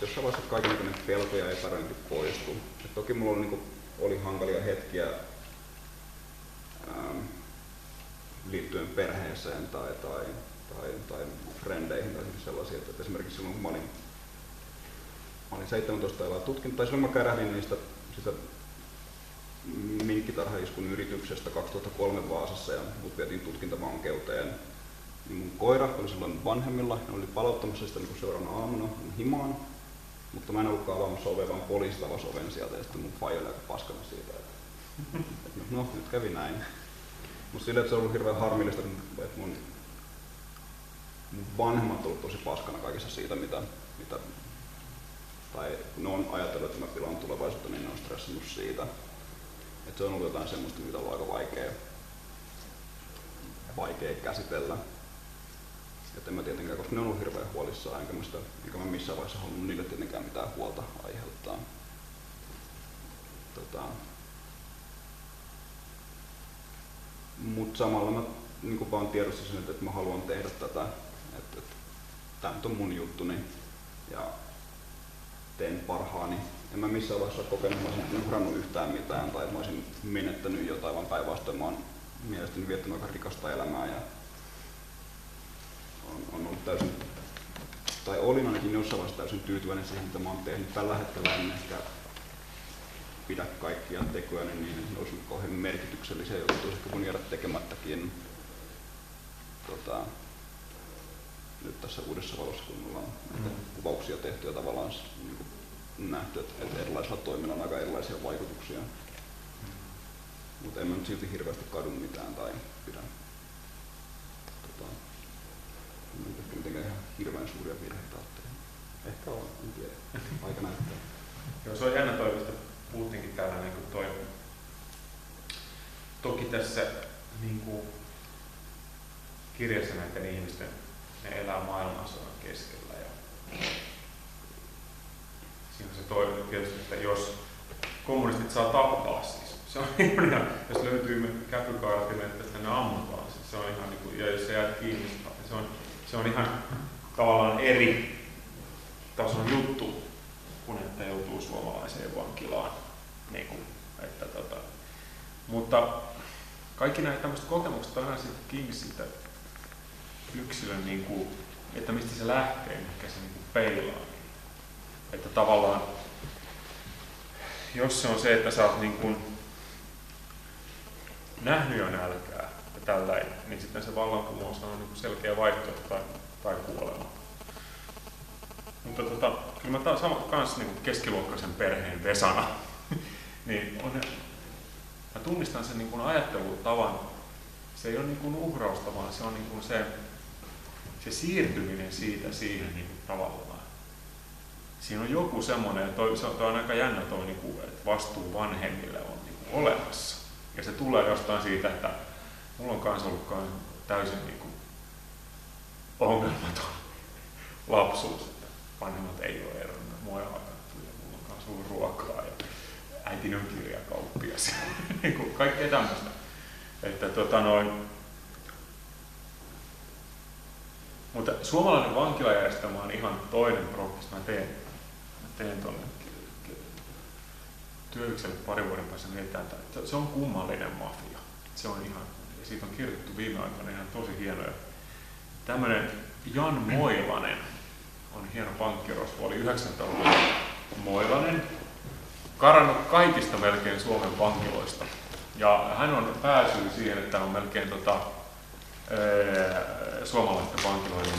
jossain vaiheessa kaikenlainen pelko ja epäröinti poistu. Et toki mulla oli hankalia hetkiä liittyen perheeseen tai frendeihin tai sellaisia, että esimerkiksi silloin kun mä olin 17 päivää tutkinut, tai silloin mä kärähdin sitä minkkitarhaiskun yrityksestä 2003 Vaasassa ja mut vietiin tutkintavankeuteen. Niin mun koira oli silloin vanhemmilla, ne oli palauttamassa sitä seuraavana aamuna himaan, mutta mä en ollutkaan avaamassa ovea, vaan poliisit avasi oven sieltä ja sitten mun faija oli aika paskana siitä, että no nyt kävi näin. Mutta silleen, että se on ollut hirveän harmillista, että mun vanhemmat on ollut tosi paskana kaikessa siitä, tai ne on ajatellut, että mä pilaan tulevaisuutta, niin ne on stressannut siitä. Että se on ollut jotain semmoista, mitä on ollut aika vaikea käsitellä. Et en mä tietenkään, koska ne on ollut hirveän huolissaan, enkä mä missään vaiheessa halunnut niille tietenkään mitään huolta aiheuttaa. Mutta samalla mä niin vaan tiedostin, että mä haluan tehdä tätä, että tämä nyt on mun juttuni ja teen parhaani. En mä missään vaiheessa ole kokenut, että mä olisin uhrannut yhtään mitään tai että mä olisin menettänyt jotain, vaan päinvastoin mä oon mielestäni viettänyt aika rikasta elämää ja on ollut täysin, tai olin ainakin jossain vaiheessa täysin tyytyväinen siihen, mitä mä oon tehnyt. Tällä hetkellä en ehkä pidä kaikkia tekoja, niin ne olisivat kauhean merkityksellisiä, joita olisi ehkä voinut jäädä tekemättäkin nyt tässä uudessa valossa, kun me ollaan näitä kuvauksia tehty ja tavallaan niin nähty, että erilaisilla toimilla on aika erilaisia vaikutuksia. Mutta en mä nyt silti hirveästi kadu mitään tai pidä. En mitenkään ihan hirveän suuria virheitä ole tehnyt. Ehkä on, en tiedä. Aika näyttää. Joo, se on jännä toi, mistä puhuttiinkin täällä niin kuin toi. Toki tässä niin kuin kirjassa näiden ihmisten, ne elää maailmansodan keskellä. Ja siinä on se toinen tietysti, että jos kommunistit saa tappaa siis, se on ihan, jos löytyy käpykaartimet, että ne ammutaan, se on ihan niin kuin, ja jos se jää kiinni, se on ihan tavallaan eri tason juttu, kun että joutuu suomalaiseen vankilaan. Niin kuin, että, mutta kaikki nämä tämmöiset kokemukset on aina sitten kiinni siitä yksilön, niin kuin, että mistä se lähtee, mikä se niin kuin peilaa. Että tavallaan, jos se on se, että sä oot niin kuin nähnyt jo nälkää ja tällainen, niin sitten se vallankumous on niin kuin selkeä vaihtoehto tai kuolema. Mutta kyllä mä kans niin kuin keskiluokkaisen perheen Vesana, niin mä tunnistan sen niin kuin ajattelutavan. Se ei ole niin kuin uhrausta, vaan se on niin kuin se siirtyminen siitä siihen niin kuin tavallaan. Siinä on joku semmoinen, se on aika jännä toi, niin kuin, että vastuu vanhemmille on niin kuin olemassa. Ja se tulee jostain siitä, että mulla on kans ollut täysin niin kuin ongelmaton lapsuus, että vanhemmat ei ole eronnut, mua ei hakattu ja mulla on kans ollut ruokaa ja äitini on kirjakauppias. Niin kaikkea tämmöistä. Että mutta suomalainen vankilajärjestelmä on ihan toinen prokkis. Mä teen tuonne työykselle parin vuoden päässä mietitään, että se on kummallinen mafia. Se on ihan, siitä on kirjoitettu viime aikoina ihan tosi hienoja. Tämmönen Jan Moilanen on hieno pankkirosvo, oli 90-luvulla Moilanen, karannut kaikista melkein Suomen vankiloista. Ja hän on pääsynyt siihen, että on melkein suomalaisten vankiloiden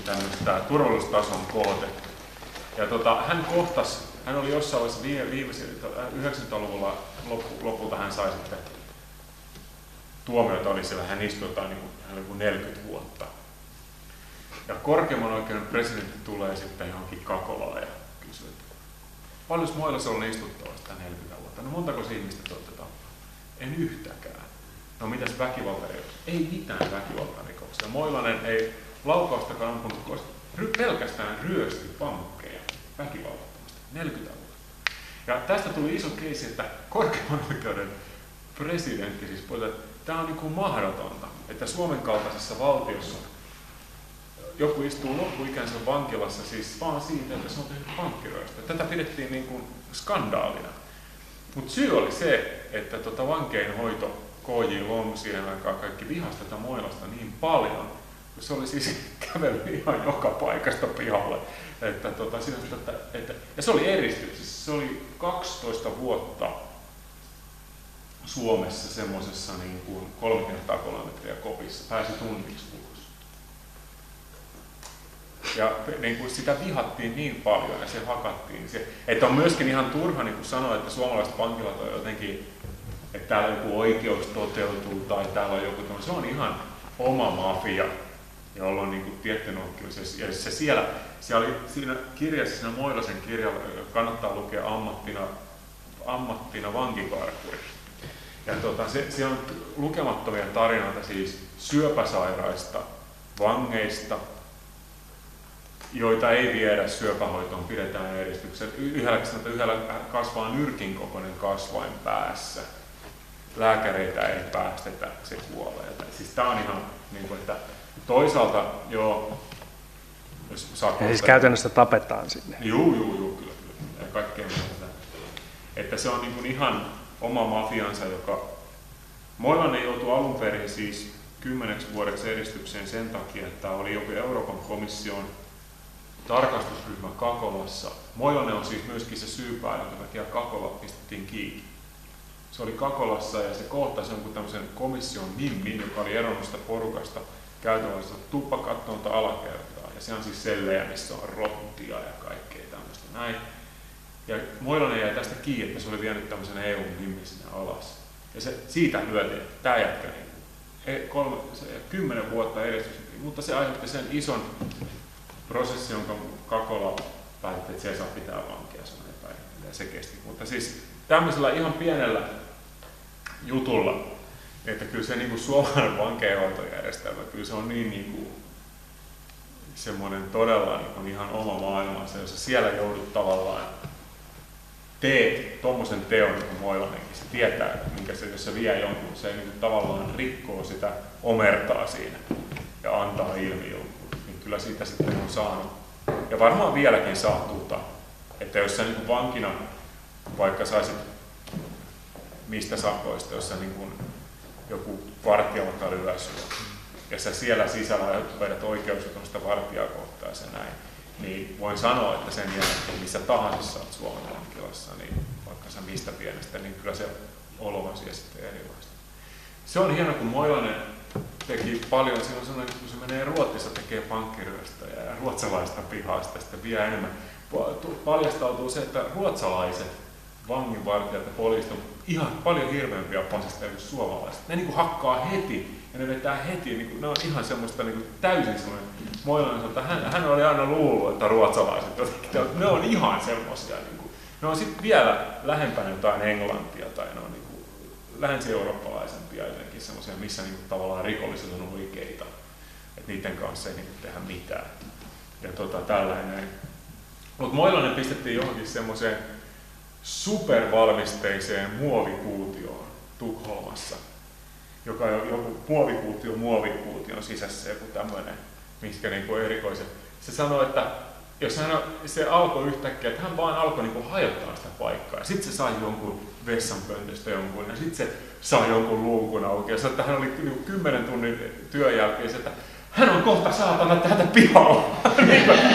tämmöistä turvallisuustason kohde. Ja hän oli jossain vaiheessa 90-luvulla lopulta hän sai sitten tuomiota, oli siellä, hän istui niin 40 vuotta. Ja korkeimman oikeuden presidentti tulee sitten johonkin Kakolaan ja kysyy, että paljon Moilasella on istuttavaa sitä 40 vuotta? No montako ihmistä te olette tappanut? En yhtäkään. No mitäs väkivaltarikoksia? Ei mitään väkivaltarikoksia. Moilanen ei laukaustakaan ampunut, koska pelkästään ryösti pankkeja väkivallattomasti 40 vuotta. Ja tästä tuli iso keissi, että korkeimman oikeuden presidentti siis puhui, että tämä on niin kuin mahdotonta, että Suomen kaltaisessa valtiossa joku istuu loppuikänsä vankilassa siis vaan siitä, että se on tehnyt pankkiryöstöä. Tätä pidettiin niin kuin skandaalina. Mutta syy oli se, että vankeinhoito KJ Long siihen aikaan kaikki vihasi tätä Moilasta niin paljon, kun se oli siis kävellyt ihan joka paikasta pihalle. Ja se oli eristys. Siis se oli 12 vuotta Suomessa semmoisessa niin kuin 3 metriä kopissa, pääsi tunniksi ulos. Ja niin kuin sitä vihattiin niin paljon ja se hakattiin. Että on myöskin ihan turha niin kuin sanoa, että suomalaiset vankilat on jotenkin, että täällä joku oikeus toteutuu tai täällä on joku tämmöinen. Se on ihan oma mafia, jolla on niin kuin tietty nokkius. Ja se siellä oli siinä kirjassa, siinä Moilasen kirjalla, kannattaa lukea ammattina vankikarkuri. Ja siellä on lukemattomia tarinoita siis syöpäsairaista vangeista, joita ei viedä syöpähoitoon, pidetään eristyksessä. Yhdellä kasvaa nyrkin kokoinen kasvain päässä. Lääkäreitä ei päästetä, se kuolee. Siis tää on ihan niin kuin, että toisaalta joo, jos saa ja siis käytännössä tapetaan sinne. Joo, kyllä. Ja kaikkea muuta. Että se on niin kuin ihan oma mafiansa, joka Moilanen joutui alun perin siis 10 vuodeksi eristykseen sen takia, että oli joku Euroopan komission tarkastusryhmä Kakolassa. Moilanen on siis myöskin se syypää, jonka takia Kakola pistettiin kiinni. Se oli Kakolassa ja se kohtasi jonkun tämmöisen komission nimmin, joka oli eronnut sitä porukasta käytännössä tuppakattonta alakertaa. Ja se on siis sellejä, missä on rottia ja kaikkea tämmöistä näin. Ja Moilanen jäi tästä kiinni, että se oli vienyt tämmöisen EU-nimmin sinne alas. Ja se siitä lyötiin, että tämä jätkä 10 vuotta mutta se aiheutti sen ison prosessin, jonka Kakola päätti, että se ei saa pitää vankia, ja se kesti. Mutta siis tämmöisellä ihan pienellä jutulla, että kyllä se niin suomalainen vankeinhoitojärjestelmä, kyllä se on niin semmoinen todella niin ihan oma maailmansa, jossa siellä joudut tavallaan teet tommosen teon niin kuin Moilanenkin, se tietää, minkä se, jos se vie jonkun, se niin tavallaan rikkoo sitä omertaa siinä ja antaa ilmi jonkun, niin kyllä siitä sitten on saanut. Ja varmaan vieläkin saa että jos sä niin vankina vaikka saisit mistä sakoista, jos sä niin joku vartija alkaa lyödä sua, ja sä siellä sisällä vedät oikeusjutusta vartijaa kohtaan ja se näin, niin voin sanoa, että sen jälkeen missä tahansa sä oot Suomen vankilassa, niin vaikka sä mistä pienestä, niin kyllä se olo on siellä sitten erilaista. Se on hieno, kun Moilanen teki paljon, silloin sellainen, kun se menee Ruotsissa tekee pankkiryöstöjä ja ruotsalaista pihasta sitten vie enemmän. Paljastautuu se, että ruotsalaiset vanginvartijat ja poliisit on ihan paljon hirveämpiä fasisteja kuin suomalaiset. Ne niin hakkaa heti ja ne vetää heti, niin kuin, ne on ihan semmoista niin täysin semmoinen Moilanen, että hän oli aina luullut, että ruotsalaiset, ne on ihan semmoisia. Niin ne on sitten vielä lähempänä jotain Englantia tai ne on niin kuin länsi-eurooppalaisempia jotenkin semmoisia, missä niin kuin, tavallaan rikolliset on oikeita. Että niiden kanssa ei niin kuin, tehdä mitään. Ja tällainen. Mutta Moilanen pistettiin johonkin semmoiseen supervalmisteiseen muovikuutioon Tukholmassa, joka on joku muovikuution sisässä joku tämmöinen, mitkä niinku erikoiset. Se sanoi, että jos se alkoi yhtäkkiä, että hän vaan alkoi niinku hajottaa sitä paikkaa, ja sitten se sai jonkun vessanpöntöstä jonkun, ja sitten se sai jonkun luukun auki, ja että hän oli niinku 10 tunnin työn jälkeen, että hän on kohta saatana täältä pihalla.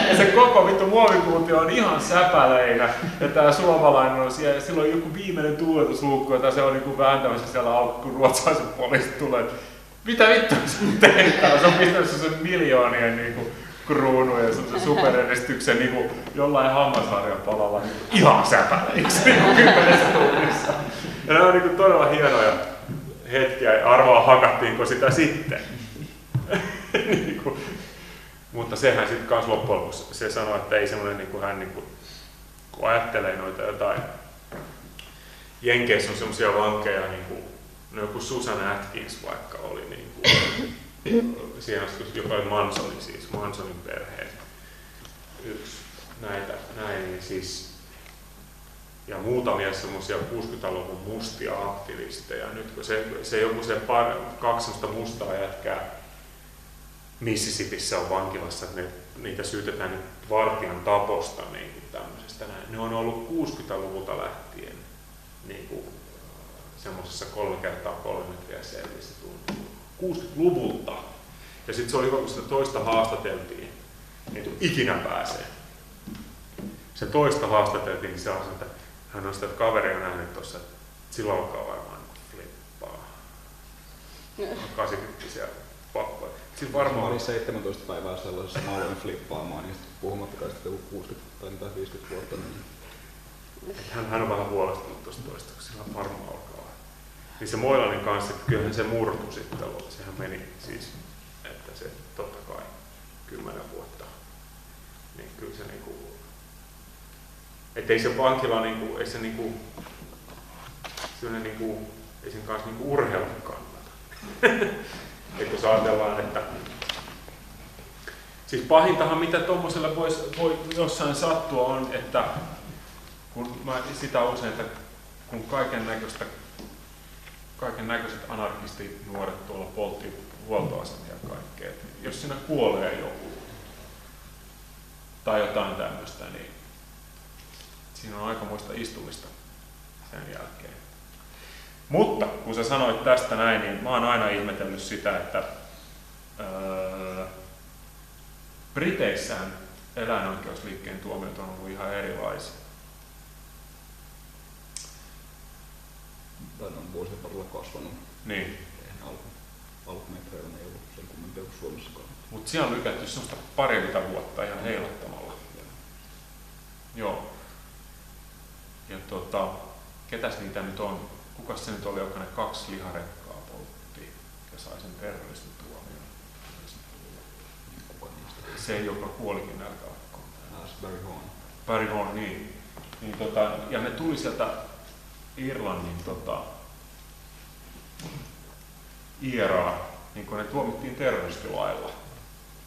Ja se koko vittu muovikuutio on ihan säpäleinä. Ja tää suomalainen on siellä, ja sillä on joku viimeinen tuuletusluukku, jota se on niinku vääntämässä siellä auki, kun ruotsalaiset poliisit tulee. Mitä vittu se teet täällä? Se on pistänyt sen miljoonien niinku kruunuja ja se superedistyksen niinku jollain hammasharjan palalla niinku ihan säpäleiksi niinku 10 tunnissa. Ja nämä on niinku todella hienoja hetkiä. Arvaa hakattiinko sitä sitten. Mutta sehän sitten kans loppujen lopuksi se sanoi, että ei semmoinen niin hän niin kun ajattelee noita jotain. Jenkeissä on semmoisia vankeja, niin kuin, no joku Susan Atkins vaikka oli, niin kuin, siinä joka oli Mansonin, siis Mansonin perheen yksi näin, niin siis, ja muutamia semmoisia 60-luvun mustia aktivisteja. Nyt kun se joku se 2 semmoista mustaa jätkää Mississippissä on vankilassa, että niitä syytetään nyt vartijan taposta niin kuin tämmöisestä. Ne on ollut 60-luvulta lähtien niin kuin semmoisessa 3x3 metriä sellissä tuntuu. 60-luvulta. Ja sitten se oli, kun sitä toista haastateltiin, niin ikinä pääsee. Se toista haastateltiin, niin se on, että hän on sitä, että kaveri on nähnyt tuossa, että silloin alkaa varmaan flippaa. 80-vuotiaisia pappoja. Mä olin 17 päivää sellaisessa, mä aloin flippaamaan, niin puhumattakaan sitten joku 60 tai 50 vuotta. Niin. Hän on vähän huolestunut tuosta toista, kun sillä varmaan alkaa. Niin se Moilanen kanssa, että kyllähän se murtui sitten, sehän meni siis, että se totta kai 10 vuotta. Niin kyllä se niinku, että ei se vankila niinku, ei se niinku, ei sen kanssa niinku urheilun kannata. Et jos ajatellaan, että siis pahintahan mitä tuommoiselle voi jossain sattua on, että kun mä sitä usein, että kun kaiken näköiset anarkistinuoret tuolla poltti huoltoasemia ja kaikkea, että jos siinä kuolee joku tai jotain tämmöistä, niin siinä on aikamoista istumista sen jälkeen. Mutta kun sä sanoit tästä näin, niin mä oon aina ihmetellyt sitä, että Briteissähän eläinoikeusliikkeen tuomiot on ollut ihan erilaisia. Tai on vuosien varrella kasvanut. Niin. Alkumetreillä ei ollut sen kummempia kuin Suomessakaan. Mutta siellä on lykätty semmoista parikymmentä vuotta ihan heilattamalla. Joo. Ja ketäs niitä nyt on? Kukas se nyt oli, joka ne 2 liharekkaa poltti ja sai sen terroristituomion? se joka kuolikin nälkälakkoon. Barry Horn. Barry Horn, niin. Ja ne tuli sieltä Irlannin IRA, niin kun ne tuomittiin terroristilailla.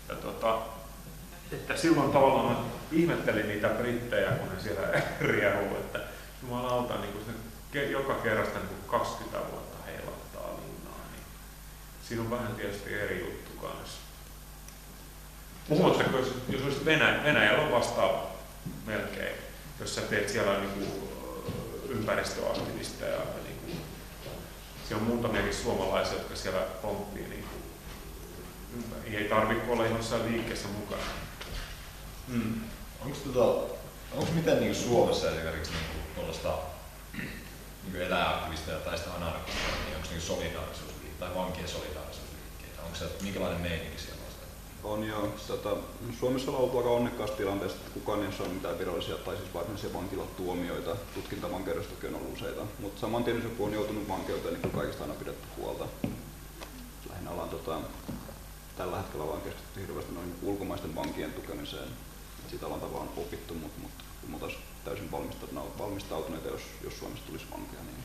Ja että silloin tavallaan mä ihmettelin niitä brittejä, kun ne siellä riehuu, että jumalauta, niin kun se joka kerrasta niin 20 vuotta heilattaa linnaa, niin siinä on vähän tietysti eri juttu kanssa. Puhumattakaan, jos olisit Venäjällä on vastaava melkein, jos sä teet siellä niin ympäristöaktivisteja, niin siellä on muutamiakin suomalaisia, jotka siellä pomppii, niin ei tarvitse olla jossain liikkeessä mukana. Onko miten niin Suomessa esimerkiksi tuollaista niin eläinaktivisteja tai sitä anarkistia, niin onko niin solidaarisuusliikkeitä tai vankien solidaarisuusliikkeitä? Onko se minkälainen meininki siellä on? On jo. Suomessa on oltu aika onnekkaassa tilanteessa, että kukaan ei saa mitään virallisia tai siis varsinaisia vankilatuomioita. Tutkintavankeudestakin on ollut useita. Mutta saman tien joku on joutunut vankeuteen, niin kaikista aina pidetty huolta. Lähinnä ollaan tällä hetkellä vaan keskitytty hirveästi noin ulkomaisten vankien tukemiseen. Siitä ollaan tavallaan opittu, mutta kun me oltaisiin täysin valmistautuneita, jos Suomessa tulisi vankeja, niin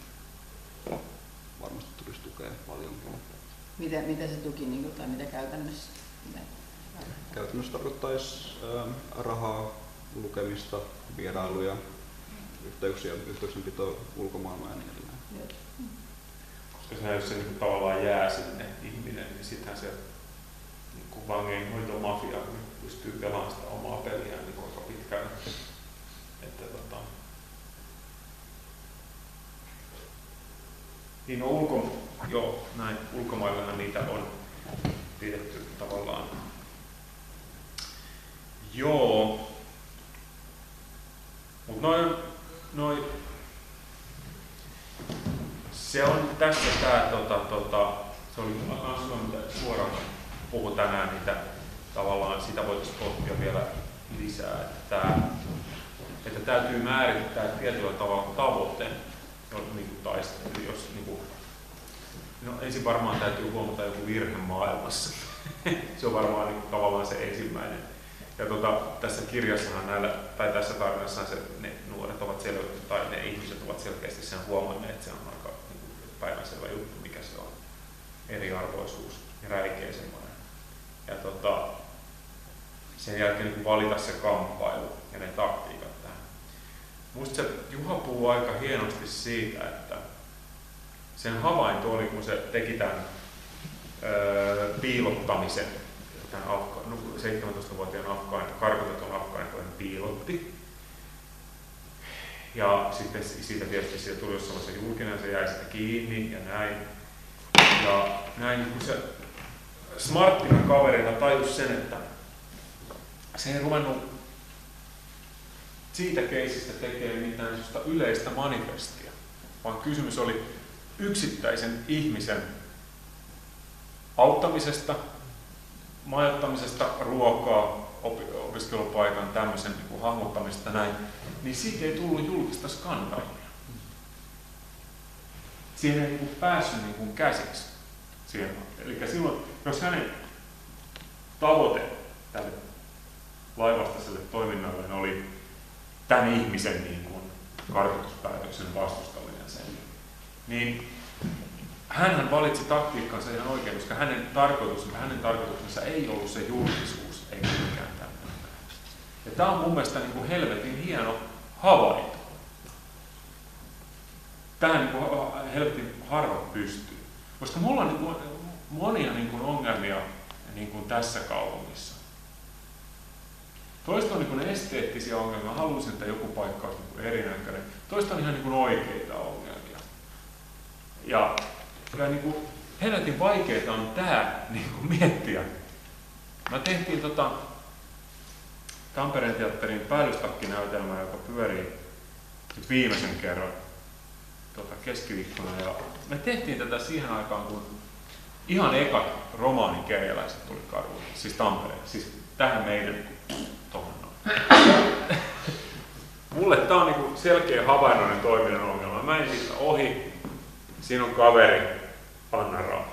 varmasti tulisi tukea paljonkin. Mitä se tuki tai mitä käytännössä? Käytännössä tarkoittaisi rahaa, lukemista, vierailuja, yhteyksenpitoa ulkomaailmaa ja niin edelleen. Koska jos se niin tavallaan jää sinne ihminen, niin sittenhän se niin vangeinhoitomafia pystyy pelaamaan sitä omaa peliään niin aika pitkään. Että, niin näin ulkomaillahan niitä on pidetty tavallaan. Joo. Mutta se on tässä se oli myös mitä suoraan puhu tänään, niitä tavallaan sitä voitaisiin pohtia vielä lisää, että täytyy määrittää tietyllä tavalla tavoite, ensin varmaan täytyy huomata joku virhe maailmassa. Se on varmaan tavallaan se ensimmäinen. Ja tässä kirjassahan tässä tarinassahan ne nuoret ovat tai ne ihmiset ovat selkeästi sen huomanneet, että se on aika päivänselvä juttu, mikä se on. Eriarvoisuus ja räikeä semmoinen. Ja sen jälkeen valita se kamppailu ja ne taktiikat tähän. Musta se Juha puhuu aika hienosti siitä, että sen havainto oli, kun se teki tämän piilottamisen, tämän 17-vuotiaan karkotetun afgaanin, kun hän piilotti. Ja sitten siitä tietysti siitä tuli jossain se julkinen, se jäi sitä kiinni ja näin. Ja näin kun se smarttina kaverina tajusi sen, että se ei ruvennut siitä keisistä tekemään mitään yleistä manifestia, vaan kysymys oli yksittäisen ihmisen auttamisesta, majoittamisesta, ruokaa, opiskelupaikan, tämmöisen niin hahmottamisesta näin, niin siitä ei tullut julkista skandaalia. Siihen ei niin päässyt niin käsiksi. Eli silloin, jos hänen tavoite tälle laivastaiselle toiminnalle oli tämän ihmisen niin kuin karkotuspäätöksen vastustaminen sen, niin hänhän valitsi taktiikkansa ihan oikein, koska hänen tarkoituksensa ei ollut se julkisuus, eikä mikään tämmöinen. Ja tämä on mun mielestä niin kuin helvetin hieno havainto. Tähän niin kuin helvetin harvat pystyy. Koska mulla on niin kuin monia niin kuin ongelmia niin kuin tässä kaupungissa. Toista on niin kuin esteettisiä ongelmia, haluaisin, että joku paikka olisi niin erinäköinen. Toista on ihan niin kuin oikeita ongelmia. Ja niin kuin helvetin vaikeaa on tää niin kuin miettiä. Mä tehtiin Tampereen teatterin päällystakkinäytelmää, joka pyörii nyt viimeisen kerran keskiviikkona. Ja me tehtiin tätä siihen aikaan, kun ihan ekat romaanikeriläiset tuli kadulle, siis Tampereen, siis tähän meidän tuohon. Mulle tää on niinku selkeä havainnollinen toiminnan ongelma. Mä en siitä ohi. Siinä on kaveri, Anna Raha.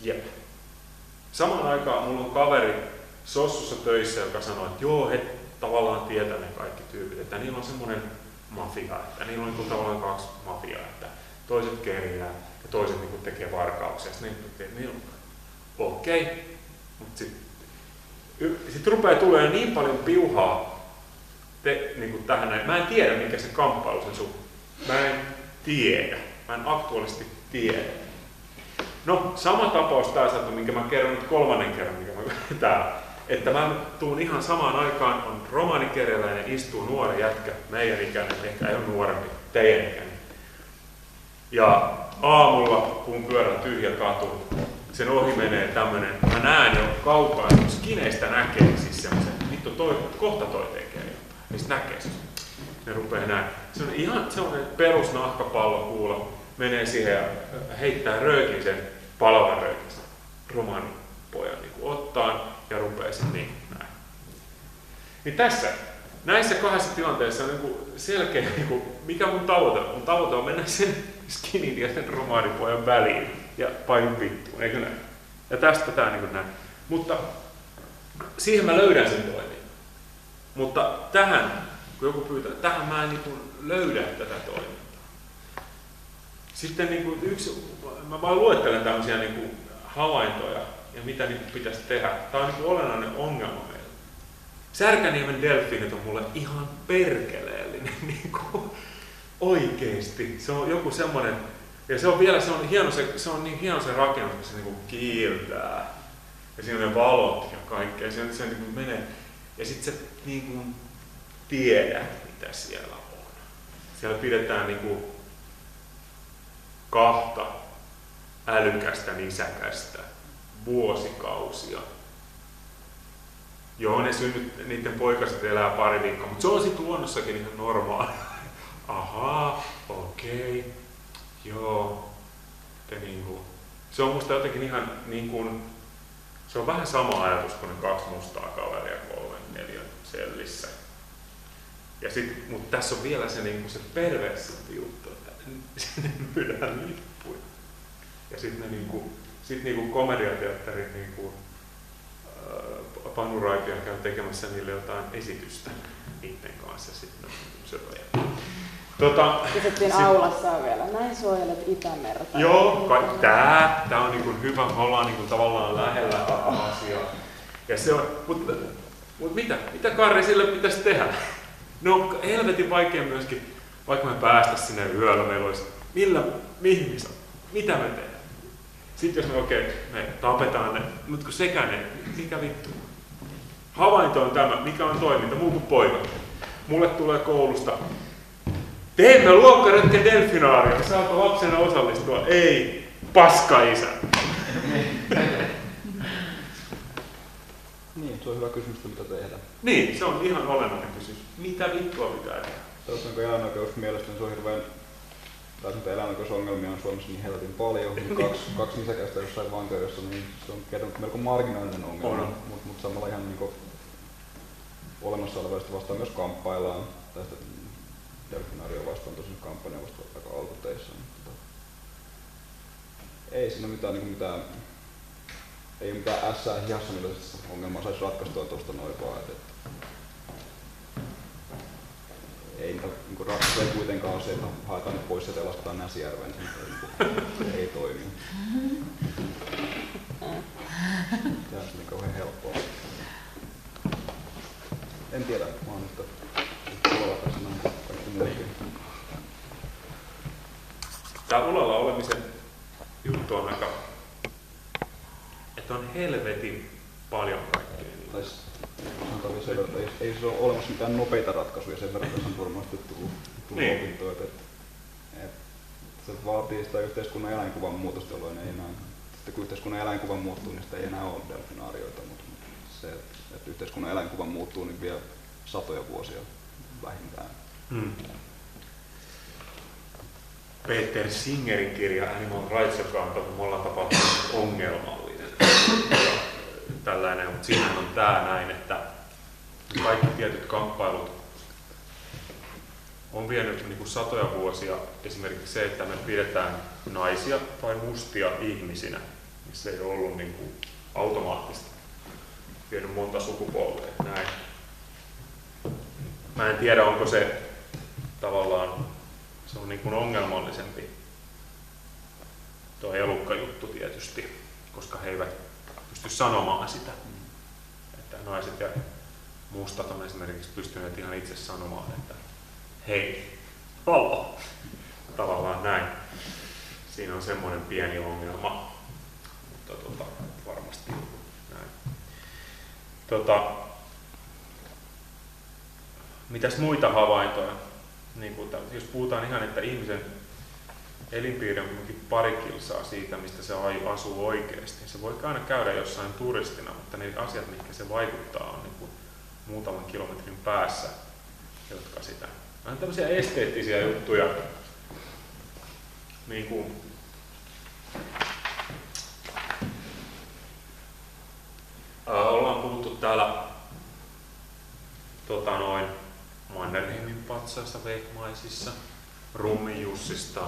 Jep. Samaan aikaan mulla on kaveri Sossussa töissä, joka sanoo, että joo, he tavallaan tietää ne kaikki tyypit, että niillä on semmoinen mafia, että niillä on niin tavallaan 2 mafiaa, että toiset kerjää ja toiset niin tekee varkauksia. Okei. Mutta sitten rupeaa tulemaan niin paljon piuhaa niin tähän näin. Mä en tiedä, mikä se kamppailu sen suhteen. Mä en aktuaalisesti tiedä. No, sama tapaus taas, minkä mä kerron nyt 3. kerran, mikä mä täällä. Että mä tuun ihan samaan aikaan, on romanikerjäläinen, istuu nuori jätkä, meidän ikäinen, ehkä ei ole nuorempi, teidän ikäinen. Ja aamulla, kun pyörän tyhjä katu, sen ohi menee tämmönen, mä näen jo kaukaa, että skineistä näkee siis semmoisen, kohta toi tekee jotain, niistä näkee siis. Ne rupeaa näin. Se on ihan semmoinen perusnahkapallokuula, menee siihen ja heittää röökin sen palavan röökin romanipojan niin ottaa ja rupeaa sitten niin näin. Niin näissä 2 tilanteissa on niin selkeä, niin mikä mun tavoite on. Mun tavoite on mennä sen skinin ja sen romaanipojan väliin ja painin vittuun, eikö näin? Ja tästä tää niin näin. Mutta siihen mä löydän sen toiminnan. Mutta tähän, kun joku pyytää, tähän mä en niin löydä tätä toimintaa. Sitten niin mä vaan luettelen tämmöisiä niin havaintoja ja mitä niin pitäisi tehdä. Tämä on niin olennainen ongelma meillä. Särkäniemen delfiinit on mulle ihan perkeleellinen. Niin oikeesti. Se on joku semmoinen, ja se on vielä se on niin hieno se rakennus, kun se niin kiiltää. Ja siinä on ne valot ja kaikkea. Se niin menee. Ja sitten se niin tiedä, mitä siellä on. Siellä pidetään niin 2 älykästä nisäkästä vuosikausia. Joo, niiden poikaset elää pari viikkoa, mutta se on sitten luonnossakin ihan normaali. Ahaa, okei, joo. Se on musta jotenkin ihan niin kuin, se on vähän sama ajatus kuin ne 2 mustaa kaveria 3-4 sellissä. Mutta tässä on vielä se, niin se perversimpi juttu, että sinne myydään lippuja. Ja sitten ne komediateatterit Panu Raipia käy tekemässä niille jotain esitystä niiden kanssa. Sitten kysyttiin aulassa on vielä, näin suojelet Itämerta. Joo, tää on niin kuin hyvä, me ollaan niin kuin tavallaan lähellä asiaa. Ja se on, mutta mitä Karri sille pitäisi tehdä? No helvetin vaikea myöskin, vaikka me päästä sinne yöllä, meillä olisi, mitä me tehdään? Sitten jos me tapetaan ne, mutta kun sekään ne, mikä vittu? Havainto on tämä, mikä on toiminta, muu kuin poika. Mulle tulee koulusta, teemme luokkaretken delfinaarioon, saako lapsena osallistua? Ei, paska isä. Niin, se on hyvä kysymys, mitä tehdä. Niin, se on ihan olennainen kysymys. Mitä vittua pitää tehdä? Onko eläinoikeus mielestäni se on hirveän, tai eläinoikeusongelmia on Suomessa niin helvetin paljon. Kaksi nisäkästä jossain vankeudessa, niin se on kertonut melko marginaalinen ongelma, mutta samalla ihan niin olemassa olevasti vastaan myös kamppaillaan. Tästä delfinaario vastaan tosin kampanja vasta aika alkuteissa. Ei siinä mitään, ei ole mitään ässää hihassa, millä ongelmaa saisi ratkaistua tuosta noin vaan. Ei niin ratkaisu ei kuitenkaan ole se, että haetaan ne pois ja lasketaan Näsijärveen, se ei toimi. Tämä on niin kauhean helppoa. En tiedä, mä oon nyt ulalla tässä näin kaikki muutkin. Tää ulalla olemisen juttu on aika, että on helvetin paljon kaikkea. Ei se ole olemassa mitään nopeita ratkaisuja, sen verran tässä on varmasti tullut opintoja. Se vaatii sitä yhteiskunnan eläinkuvan muutosta, jolloin ei enää, sitten kun yhteiskunnan eläinkuvan muuttuu, niin sitä ei enää ole delfinaarioita, mutta se, että yhteiskunnan eläinkuvan muuttuu, niin vie satoja vuosia vähintään. Peter Singerin kirja Animal Rights, joka on monella tapaa ongelmallinen. Tällainen, mutta siinähän on tää näin, että kaikki tietyt kamppailut on vienyt niin kuin satoja vuosia. Esimerkiksi se, että me pidetään naisia tai mustia ihmisinä niin se ei ole ollut niin kuin automaattista. Vienyt monta sukupolvea. Näin. Mä en tiedä, onko se tavallaan se on niin kuin ongelmallisempi tuo elukkajuttu tietysti, koska he eivät pysty sanomaan sitä. Että naiset ja mustat on esimerkiksi pystyneet ihan itse sanomaan, että hei, palo! Tavallaan näin. Siinä on semmoinen pieni ongelma, mutta varmasti näin. Mitäs muita havaintoja? Niin kuin, jos puhutaan ihan, että ihmisen elinpiiri on pari kilsaa siitä, mistä se asuu oikeasti. Se voi aina käydä jossain turistina, mutta ne asiat, mitkä se vaikuttaa, on niin kuin muutaman kilometrin päässä, jotka sitä. On tämmöisiä esteettisiä juttuja. Niin kuin, ollaan puhuttu täällä Mannerheimin patsaissa, Vehmaisissa, Rummin Jussista,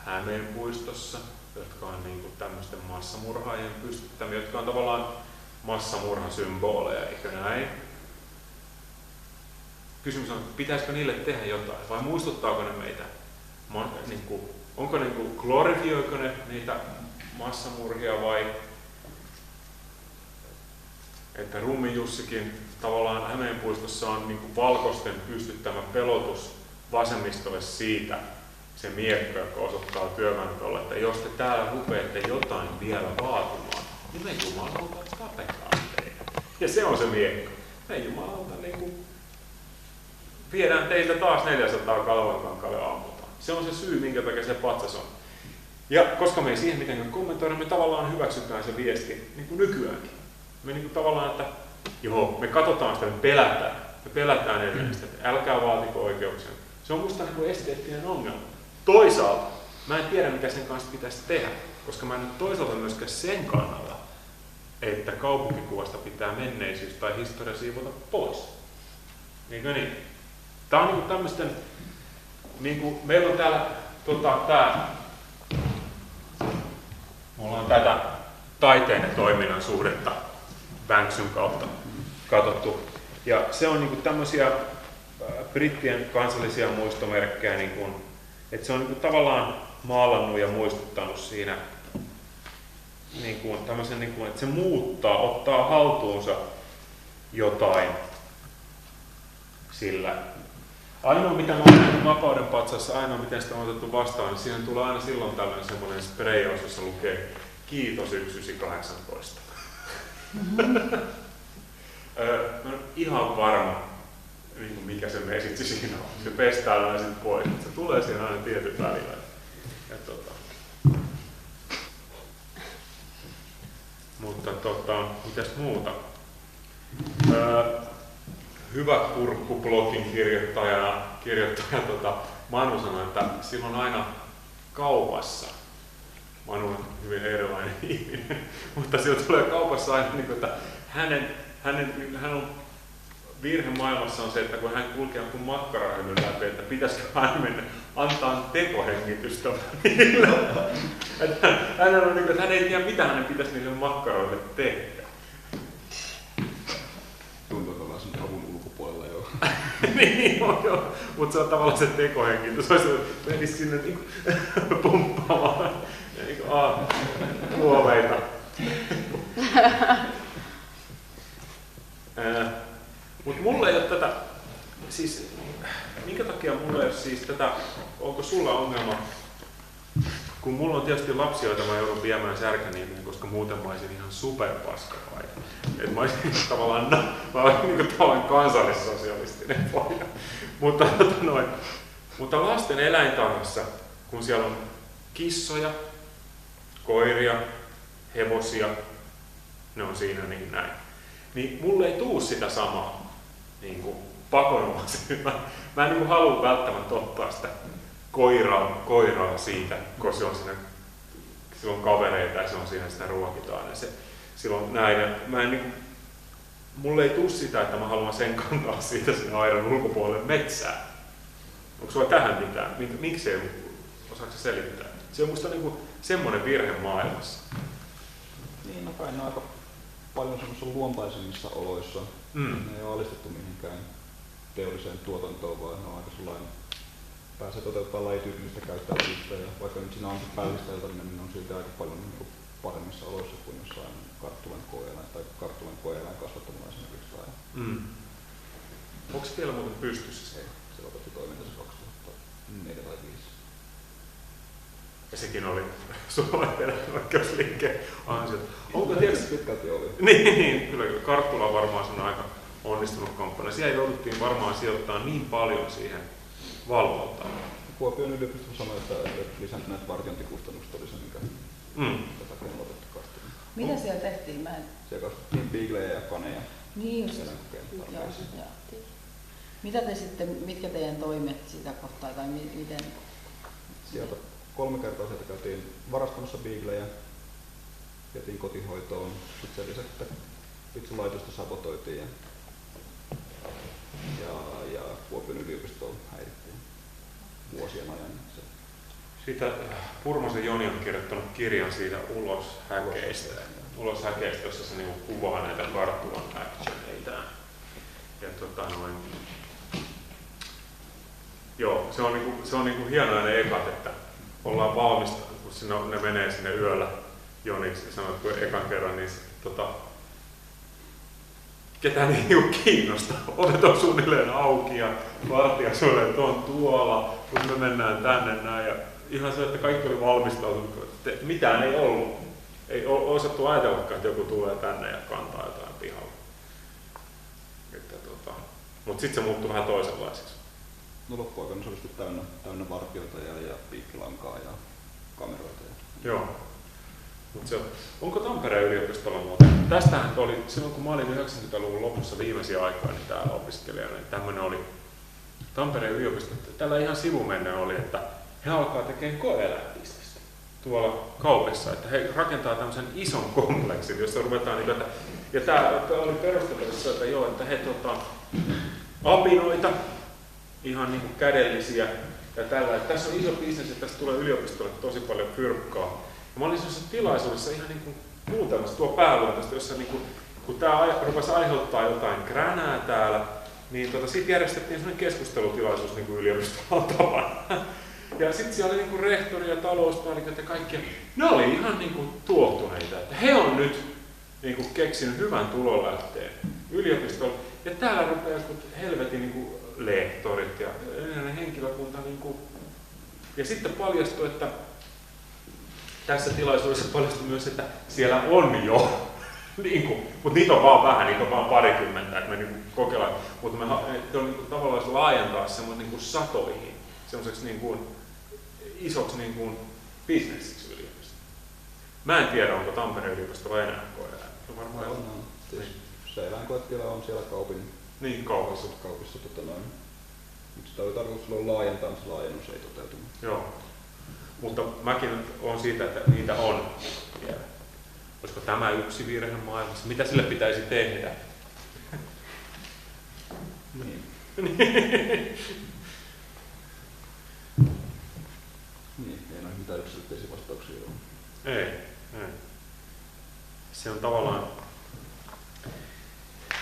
Hämeenpuistossa, jotka on niin kuin tämmöisten massamurhaajien pystyttämiä, jotka on tavallaan massamurhasymboleja, eikö näin? Kysymys on, pitäisikö niille tehdä jotain, vai muistuttaako ne meitä? Onko glorifioiko ne niitä massamurhia vai että Rummin Jussikin tavallaan Hämeenpuistossa on niin kuin valkoisten pystyttämä pelotus vasemmistolle siitä, se miekko, joka osoittaa työväentolle, että jos te täällä rupeatte jotain vielä vaatimaan, niin me jumalauta tapetaan teitä. Ja se on se miekko. Me jumalauta niin kuin viedään teiltä taas 400 Kalevalankaalle ammutaan. Se on se syy, minkä takia se patsas on. Ja koska me ei siihen mitenkään kommentoida, me tavallaan hyväksytään se viesti niin kuin nykyäänkin. Me niin kuin tavallaan, että joo, me katsotaan sitä, me pelätään edelleen sitä, että älkää vaatiko oikeuksia. Se on musta niin kuin esteettinen ongelma. Toisaalta mä en tiedä, mitä sen kanssa pitäisi tehdä, koska mä en toisaalta myöskään sen kannalla, että kaupunkikuvasta pitää menneisyys tai historia siivota pois. Niinkö niin? Tää on niinku tämmösten, niinku meillä on täällä mulla on tätä taiteen ja toiminnan suhdetta Banksyn kautta katsottu. Ja se on niinku tämmöisiä brittien kansallisia muistomerkkejä, niinku, että se on niinku tavallaan maalannut ja muistuttanut siinä, niinku, tämmöisen, niinku, että se muuttaa, ottaa haltuunsa jotain sillä. Ainoa mitä mä oon nähnyt Vapauden patsassa, ainoa miten sitä on otettu vastaan, niin siihen tulee aina silloin tällainen semmoinen sprejaus, jossa lukee kiitos 1918. Mä en ihan varma, mikä se mesitsi siinä on. Se pestää aina sitten pois. Se tulee siinä aina tietyn välillä. Mutta mitäs muuta? Hyvä kurkku-blogin kirjoittaja Manu sanoi, että silloin aina kaupassa, Manu on hyvin erilainen ihminen, mutta silloin tulee kaupassa aina, että hän on virhe maailmassa on se, että kun hän kulkee jonkun makkarahyllyn läpi, että pitäisikö hän mennä antaa tekohengitystä niille. Hän ei tiedä, mitä hänen pitäisi niille makkaroille tehdä. Tuntuu ollaan sun avun ulkopuolella joo. Niin joo, mutta se on tavallaan se tekohengitys. Menisi sinne niinku pumppaamaan luoveita. Mutta mulla ei ole tätä, siis minkä takia mulla ei ole siis tätä, onko sulla ongelma, kun mulla on tietysti lapsia, joita mä joudun viemään Särkäniemeen, koska muuten mä olisin ihan superpaskapaita. Et mä olisin tavallaan, mä olisin niin tavallaan kansallissosialistinen poika. Mutta lasten eläintarhassa, kun siellä on kissoja, koiria, hevosia, ne on siinä niin näin. Niin mulle ei tuu sitä samaa niin kuin pakonomaisesti. Mä en niin kuin halua välttämättä ottaa sitä koiraa siitä, kun se on siinä, silloin kavereita ja se on siinä sitä ruokitaan. Ja se, silloin näin. Ja mä en, niin kuin, mulle ei tuu sitä, että mä haluan sen kantaa siitä sinne aidan ulkopuolelle metsään. Onko sulla tähän mitään? Miksi ei osaako se selittää? Se on musta niin kuin semmoinen virhe maailmassa. kai ne on aika paljon semmoisissa luontaisimmissa oloissa. Ne ei ole alistettu mihinkään teolliseen tuotantoon, vaan ne on aika sellainen, pääsee toteuttamaan lajityypillistä käyttäytymistä, ja vaikka nyt siinä onkin päällisteltäminen, niin on siitä aika paljon niin paremmissa oloissa kuin jossain karttulan koe-eläin tai karttulan koe-eläin kasvattamalla esimerkiksi. Onko se vielä muuten pystyssä se? Se lopetti toimintansa 2004 tai 2005. Ja sekin oli suomalainen oikeusliikkeen ansiot. Onko pitkälti oli? Niin, kyllä Karttula on varmaan sen aika onnistunut kampanja. Siellä jouduttiin varmaan sijoittamaan niin paljon siihen valvontaan. Kuopion yliopisto sanoi, että lisääntyneet vartiointikustannukset oli se, mikä tätä on lopetettu Karttula. Mitä siellä tehtiin? Siellä kasvattiin beaglejä ja kaneja. Niin just. Mitä te sitten, mitkä teidän toimet sitä kohtaa tai miten? Sieltä 3 kertaa sieltä käytiin varastamassa beaglejä, vietiin kotihoitoon, sitten sen lisäksi itse laitosta sabotoitiin ja Kuopion yliopistoon häirittiin vuosien ajan. Siitä Purmosen Joni on kirjoittanut kirjan siitä uloshäkeistä, jossa se niinku kuvaa näitä Karttulan actioneita. Ja joo, se on niinku hienoa ne ekat, että ollaan valmista, kun ne menee sinne yöllä Joniksi ja sanoo, kun ekan kerran, niin ketään ei kiinnosta. Ovet on suunnilleen auki ja vartija suunnilleen, että on tuolla, kun me mennään tänne näin. Ja ihan se, että kaikki oli valmistautunut, että mitään ei ollut. Ei osattu ajatellakaan, että joku tulee tänne ja kantaa jotain pihalla. Mutta sitten se muuttui vähän toisenlaiseksi. No loppuaikana se oli täynnä vartioita ja piikkilankaa ja kameroita. Joo. Onko Tampereen yliopistolla muuten? Tästähän oli, silloin kun mä olin 90-luvun lopussa viimeisiä aikoja niin täällä opiskelijana, niin tämmöinen oli Tampereen yliopisto. Tällä ihan sivumennen oli, että he alkaa tekemään koe-eläinbisnestä tuolla kaupassa, että he rakentaa tämmöisen ison kompleksin, jossa ruvetaan, ja tämä oli perustelussa, että joo, että he apinoita, ihan niin kuin kädellisiä ja tällä. Että tässä on iso bisnes ja tästä tulee yliopistolle tosi paljon fyrkkaa. Ja mä olin sellaisessa tilaisuudessa ihan niin kuin kuuntelemassa tuo pääluentosta, jossa niin kuin, kun tämä rupesi aiheuttaa jotain kränää täällä, niin siitä järjestettiin sellainen keskustelutilaisuus niin kuin yliopistolla tavalla. Ja sitten siellä oli niin kuin rehtori ja talouspäälliköt ja kaikki. Ne oli ihan niin kuin tuohtuneita, että he on nyt niin kuin keksinyt hyvän tulonlähteen yliopistolla. Ja täällä rupeaa jotkut helvetin niin kuin lehtorit ja henkilökunta. Niin kuin. Ja sitten paljastui, että tässä tilaisuudessa paljastui myös, että siellä on jo, mutta niitä on vaan vähän, niitä on vaan parikymmentä, että me niin kokeillaan. Mutta me on niin tavallaan laajentaa semmoinen niin satoihin, semmoiseksi niin isoksi niin bisneksiksi yliopistolla. Mä en tiedä, onko Tampereen yliopistolla enää koe-eläin. Varmaan on. Se eläinkoetila on siellä kaupin kaupissa. Nyt sitä oli tarkoitus laajentaa, mutta se laajennus ei toteutunut. Joo. Mutta mäkin olen siitä, että niitä on vielä. Olisiko tämä yksi virhe maailmassa? Mitä sille pitäisi tehdä? Niin. Niin, ei ole mitään yksilöllisiä vastauksia. Ei. Se on tavallaan...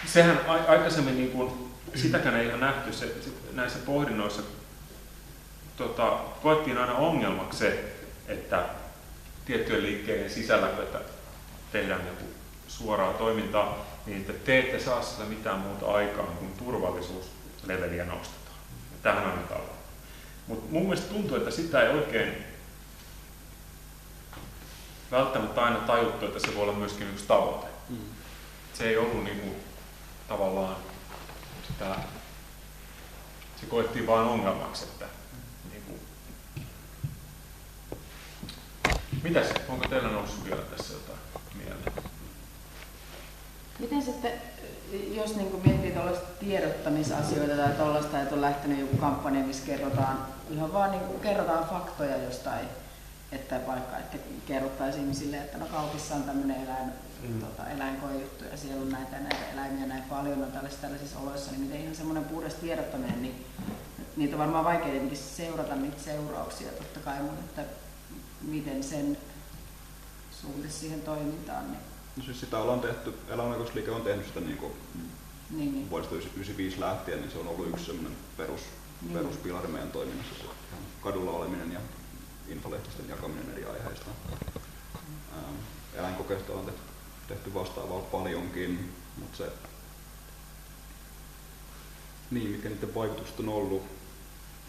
Sehän aikaisemmin, niin kuin, sitäkään ei ole nähty näissä pohdinnoissa, koettiin aina ongelmaksi se, että tiettyjen liikkeiden sisällä, että tehdään joku suoraa toimintaa, niin että te ette saa sillä mitään muuta aikaan, kun turvallisuusleveliä nostetaan. Tähän on nyt alla. Mutta mun mielestä tuntuu, että sitä ei oikein välttämättä aina tajuttu, että se voi olla myöskin yksi tavoite. Se ei ollut niinku, tavallaan sitä, se koettiin vain ongelmaksi, että niinku. Mitäs, onko teillä noussut vielä tässä jotain mieleen? Miten sitten, jos niin miettii tuollaista tiedottamisasioita tai tuollaista, että on lähtenyt joku kampanja, missä kerrotaan, ihan vaan niin kerrotaan faktoja jostain, että vaikka että kerrottaisiin ihmisille, että no kaupissa on tämmöinen eläinkoejuttu ja siellä on näitä eläimiä näin paljon on tällaisissa oloissa, niin miten ihan semmoinen puhdas tiedottaminen, niin niitä on varmaan vaikea tietenkin seurata niitä seurauksia totta kai, mutta että miten sen suhde siihen toimintaan, niin No siis sitä ollaan tehty, Eläinoikeusliike on tehnyt sitä niin vuodesta 1995 lähtien, niin se on ollut yksi semmoinen peruspilari meidän toiminnassa, se kadulla oleminen ja infolehtisten jakaminen eri aiheista. Eläinkokeista on tehty vastaavaa paljonkin, mutta se, niin, mitkä niiden vaikutukset on ollut,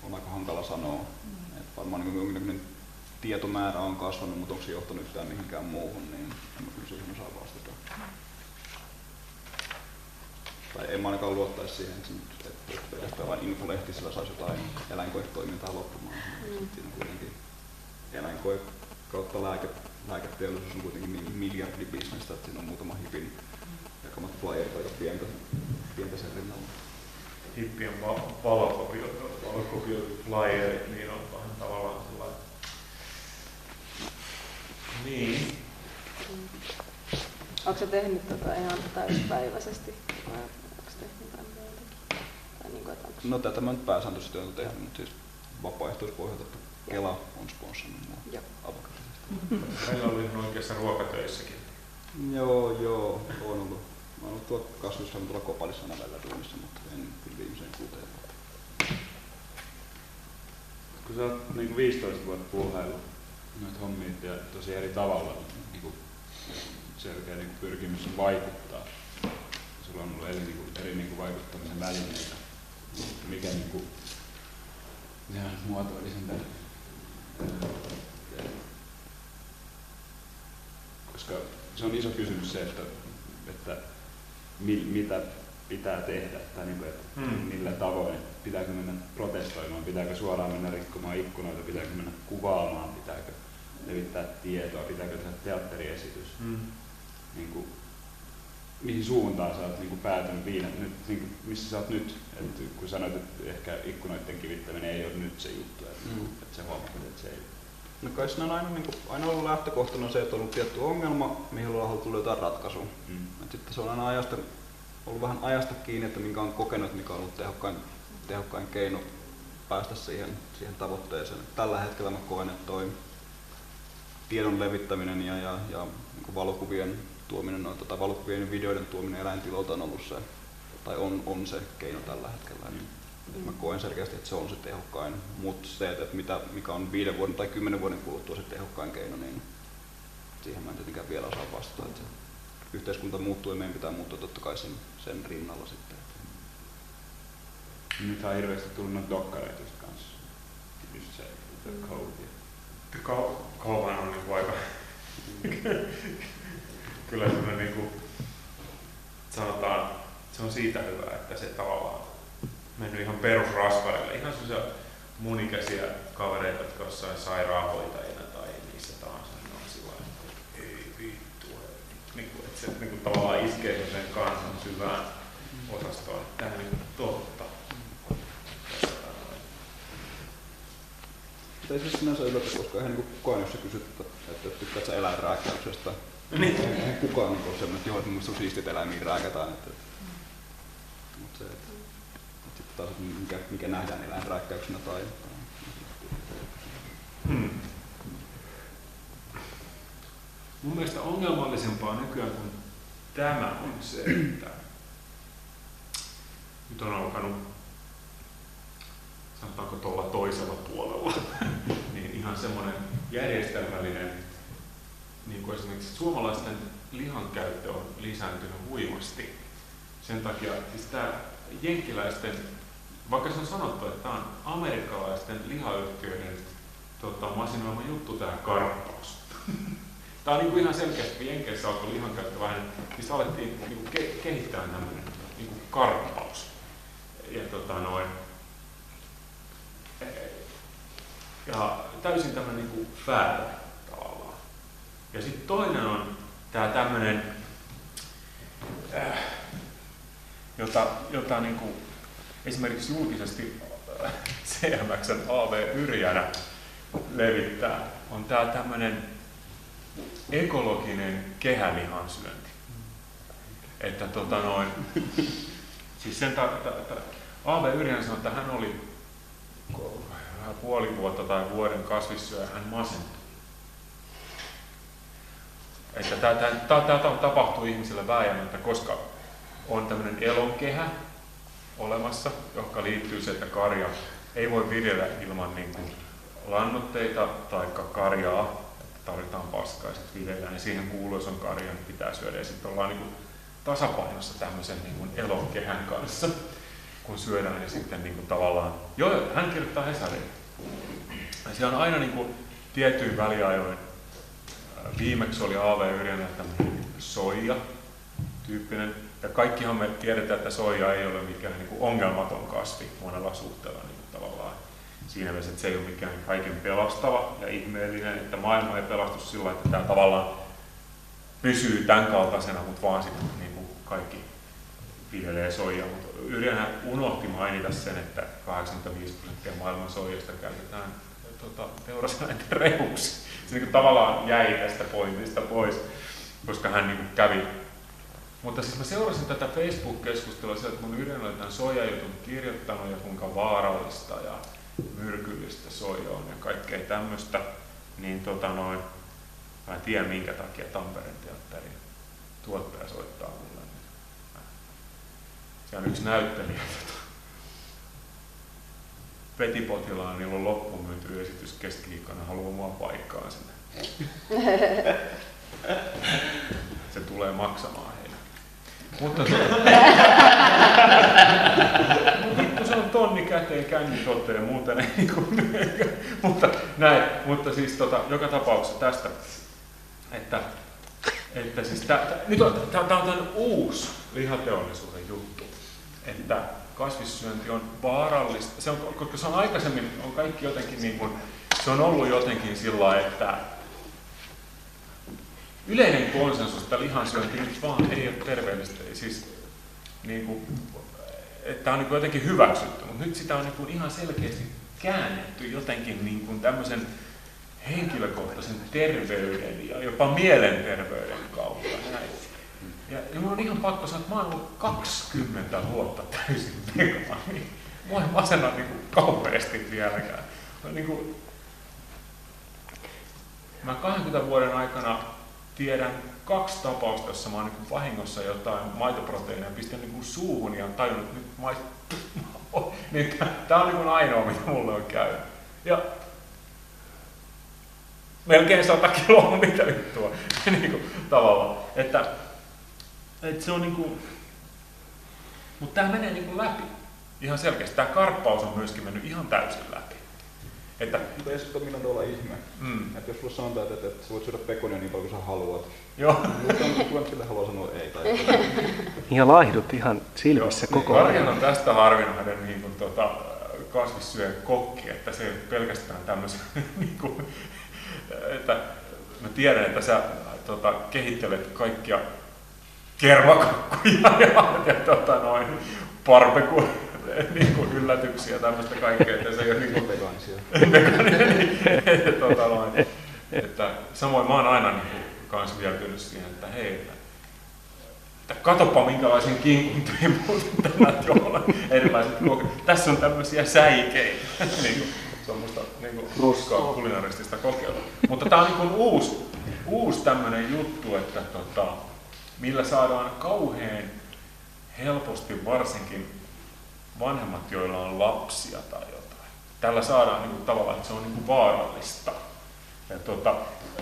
on aika hankala sanoa. Et varmaan niin jonkinlainen tietomäärä on kasvanut, mutta onko se johtanut yhtään mihinkään muuhun, niin en mä kyllä siihen osaa vastata. Tai en mä ainakaan luottaisi siihen, että pelkästään vain infolehtisellä saisi jotain eläinkoetoimintaa loppumaan. Siinä on kuitenkin eläinkoe kautta lääketeollisuus on kuitenkin niin miljardibisnestä, että siinä on muutama hipin jakamat flyerit aika pientä sen rinnalla. Hippien valokopioidut flyerit, niin on vähän tavallaan sellainen. Niin. Onko sä tehnyt tätä ihan täyspäiväisesti vai onko tehnyt jotain muutakin? Tai niin kuin, no tätä mä nyt pääsääntöisesti olen tehnyt, mutta siis vapaaehtoispohjalta, että Kela on sponssannut mua avokätisesti. Meillä oli ihan oikeassa ruokatöissäkin. Joo, on ollut. Mä oon ollut tuolla kasvissaanut tuolla Kopalissa aina välillä duunissa, mutta en kyllä viimeiseen 6 vuotta. Kun sä oot niin 15 vuotta puuhaillut noita hommia ja tosi eri tavalla, niin selkeä niin pyrkimys vaikuttaa. Sulla on ollut eri niin vaikuttamisen välineitä. Mikä niin muotoilisin tämän? Koska se on iso kysymys se, että mitä pitää tehdä tai niin kuin, että millä tavoin. Pitääkö mennä protestoimaan, pitääkö suoraan mennä rikkomaan ikkunoita, pitääkö mennä kuvaamaan, pitääkö levittää tietoa, pitääkö tehdä teatteriesitys. Niin kuin, mihin suuntaan sä oot niin kuin päätynyt nyt, niin kuin, missä sä oot nyt? Et kun sanoit, että ehkä ikkunoiden kivittäminen ei ole nyt se juttu, että se huomaat, että se ei. No kai siinä on aina ollut lähtökohtana se, että on ollut tietty ongelma, mihin ollaan haluttu löytää ratkaisu. Sitten se on aina ollut vähän ajasta kiinni, että minkä on kokenut, mikä on ollut tehokkain keino päästä siihen tavoitteeseen. Tällä hetkellä mä koen, että toi tiedon levittäminen ja niin valokuvien tuominen, valokuvien ja videoiden tuominen eläintiloilta on ollut se, tai on se keino tällä hetkellä. Mä koen selkeästi, että se on se tehokkain, mutta se, että mikä on 5 vuoden tai 10 vuoden kuluttua se tehokkain keino, niin siihen mä en tietenkään vielä osaa vastata. Että yhteiskunta muuttuu ja meidän pitää muuttua totta kai sen rinnalla sitten. Nyt on hirveästi tullut noita dokkareita kanssa. Just se, The Code. Code on niinku aika kyllä semmoinen niinku sanotaan, se on siitä hyvä, että se tavallaan mennyt ihan perusrasvarille. Ihan sellaisia monikäisiä kavereita, jotka jossain sairaanhoitajina tai missä tahansa, ne on sillä että ei vittu. Että se tavallaan iskee sen kansan syvään osastoon, että tämä on totta. Ei siis sinänsä yllätä, koska eihän kukaan, jos sä kysyt, että tykkäät sä eläinrääkkäyksestä, eihän kukaan ole sellainen, että joo, että mun mielestä on siistiä, eläimiä rääkätään. Mutta se, että sitten taas, mikä nähdään eläinrääkkäyksenä tai Mun mielestä ongelmallisempaa nykyään kuin tämä on se, että nyt on alkanut, sanotaanko tuolla toisella puolella, niin ihan semmoinen järjestelmällinen, niin kuin esimerkiksi suomalaisten lihankäyttö on lisääntynyt huimasti. Sen takia siis tämä jenkkiläisten, vaikka se on sanottu, että tämä on amerikkalaisten lihayhtiöiden masinoima juttu, tämä karppaus. Tämä on niin kuin ihan selkeästi, kun Jenkeissä alkoi lihankäyttö vähän, niin alettiin niin kehittää tämmöinen niin karppaus. Ja täysin tämmöinen niin väärä tavallaan. Ja sitten toinen on tämä tämmöinen, jota niin kuin esimerkiksi julkisesti CMX:n A.V. Yrjänä levittää, on tämä tämmöinen ekologinen kehälihansyönti. Että siis sen A.V. Yrjänä sanoi, että hän oli puoli vuotta tai vuoden kasvissyöjä, hän masentui. että tämä tapahtuu ihmisillä vääjäämättä, koska on tämmöinen elonkehä olemassa, joka liittyy siihen, että karja ei voi viljellä ilman niin kuin lannoitteita tai karjaa, että tarvitaan paskaa ja sitten viljellään, niin siihen kuuluu, jos on karja, niin pitää syödä. Ja sitten ollaan niin kuin tasapainossa tämmöisen niin kuin elonkehän kanssa, kun syödään, niin sitten niin kuin tavallaan, hän kirjoittaa Hesariin. Se on aina niin kuin tietyin väliajoin. Viimeksi oli A.V. Yrjänä tämmöinen soija-tyyppinen. Ja kaikkihan me tiedetään, että soija ei ole mikään niin kuin ongelmaton kasvi monella suhteella niin kuin tavallaan. Siinä mielessä, että se ei ole mikään kaiken pelastava ja ihmeellinen, että maailma ei pelastu sillä, että tämä tavallaan pysyy tämän kaltaisena, mutta vaan sitten niin kuin kaikki viljelee soijaa. Mutta Yrjänä unohti mainita sen, että 85% maailman soijasta käytetään teuraseläinten rehuksi. Se niin tavallaan jäi tästä pointista pois, koska hän niin kävi. Mutta siis mä seurasin tätä Facebook-keskustelua sieltä, että mun Yrjänä oli tämän soijajutun kirjoittanut ja kuinka vaarallista ja myrkyllistä soija on ja kaikkea tämmöistä. Niin mä en tiedä minkä takia Tampereen teatterin tuottaja soittaa mulle. Se on yksi näyttelijä. Petipotilaan, niillä on loppumyyty esitys keskiviikkona, haluaa mua paikkaan sinne. Se tulee maksamaan heille. Mutta se on tonni käteen, känni toteen, muuten ei mutta siis joka tapauksessa tästä, että siis nyt on tämän uusi lihateollisuuden juttu, että kasvissyönti on vaarallista, koska se on aikaisemmin, on kaikki jotenkin niin kuin, se on ollut jotenkin sillä, että yleinen konsensus, että lihansyönti nyt vaan ei ole terveellistä, siis niin kuin, että on niin kuin jotenkin hyväksytty, mutta nyt sitä on niin kuin ihan selkeästi käännetty jotenkin niin kuin tämmöisen henkilökohtaisen terveyden ja jopa mielenterveyden kautta. Näin. Ja minun on ihan pakko sanoa, että mä oon ollut 20 vuotta täysin vegaani. Mua ei masena niin kuin kauheasti vieläkään. Niin kuin, mä 20 vuoden aikana tiedän 2 tapausta, jossa mä oon niin vahingossa jotain maitoproteiineja pistän niin suuhun ja tajunnut, että nyt maistuu. Niin tää on niin ainoa, mitä mulle on käynyt. Ja melkein 100 kiloa on niitä juttua niin tavallaan. Että se on niinku, mutta tää menee niinku läpi ihan selkeästi. Tää karppaus on myöskin mennyt ihan täysin läpi. Mutta ei se ole millään tavalla ihme. Että jos sulle sanotaan, että sä voit syödä pekonia niin paljon kuin sä haluat. Joo. Mutta sille haluaa sanoa ei. Tai ja laihdut ihan silmissä koko ajan. Karjan on tästä harvinainen niin kuin, kasvissyöjän kokki, että se ei ole pelkästään tämmöisen, niin kuin, että mä tiedän, että sä kehittelet kaikkia kermakakkuja ja barbecue niin kuin yllätyksiä tämmöistä kaikkea, että se ei ole niin kuin vegaanisia. Että samoin mä oon aina niin kuin kans mieltynyt siihen, että hei, että katoppa minkälaisen kinkun tein muuten tänään jolla erilaiset kokeet. Tässä on tämmöisiä säikeitä. Niin kuin, se on musta niin kuin ruskaa kulinaristista kokeilua. Mutta tää on niin kuin uusi tämmönen juttu, että millä saadaan kauhean helposti varsinkin vanhemmat, joilla on lapsia tai jotain. Tällä saadaan niin kuin, tavallaan, että se on niin kuin vaarallista. Ja,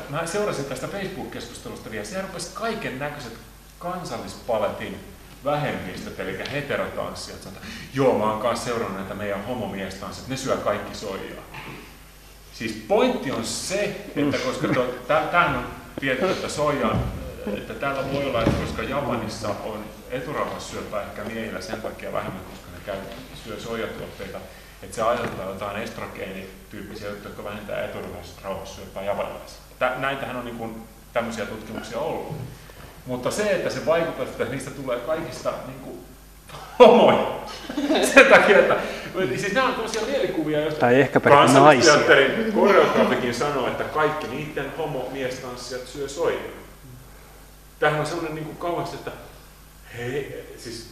mä seurasin tästä Facebook-keskustelusta vielä. Siellä rupesi kaiken näköiset kansallispaletin vähemmistöt, eli heterotanssijat. Joo, mä oon kanssa seurannut näitä meidän homomiestanssijat, ne syö kaikki soijaa. Siis pointti on se, että koska tämähän on tiedetty, että soijaan, että täällä voi olla, että koska Japanissa on eturauhassyöpää ehkä miehillä sen takia vähemmän, koska ne syö soijatuotteita, että se aiheuttaa jotain estrogeenityyppisiä juttuja, jotka vähentää eturauhassyöpää japanilaisilla. Näitähän on niin kuin tämmöisiä tutkimuksia ollut. Mutta se, että se vaikuttaa, että niistä tulee kaikista niin kuin homoja. Sen takia, että siis nämä on tämmöisiä mielikuvia, joista Kansallisteatterin koreografikin sanoo, että kaikki niiden homo-miestanssijat syö soijaa. Tämähän on semmoinen niin kuin kauheasti, että hei, siis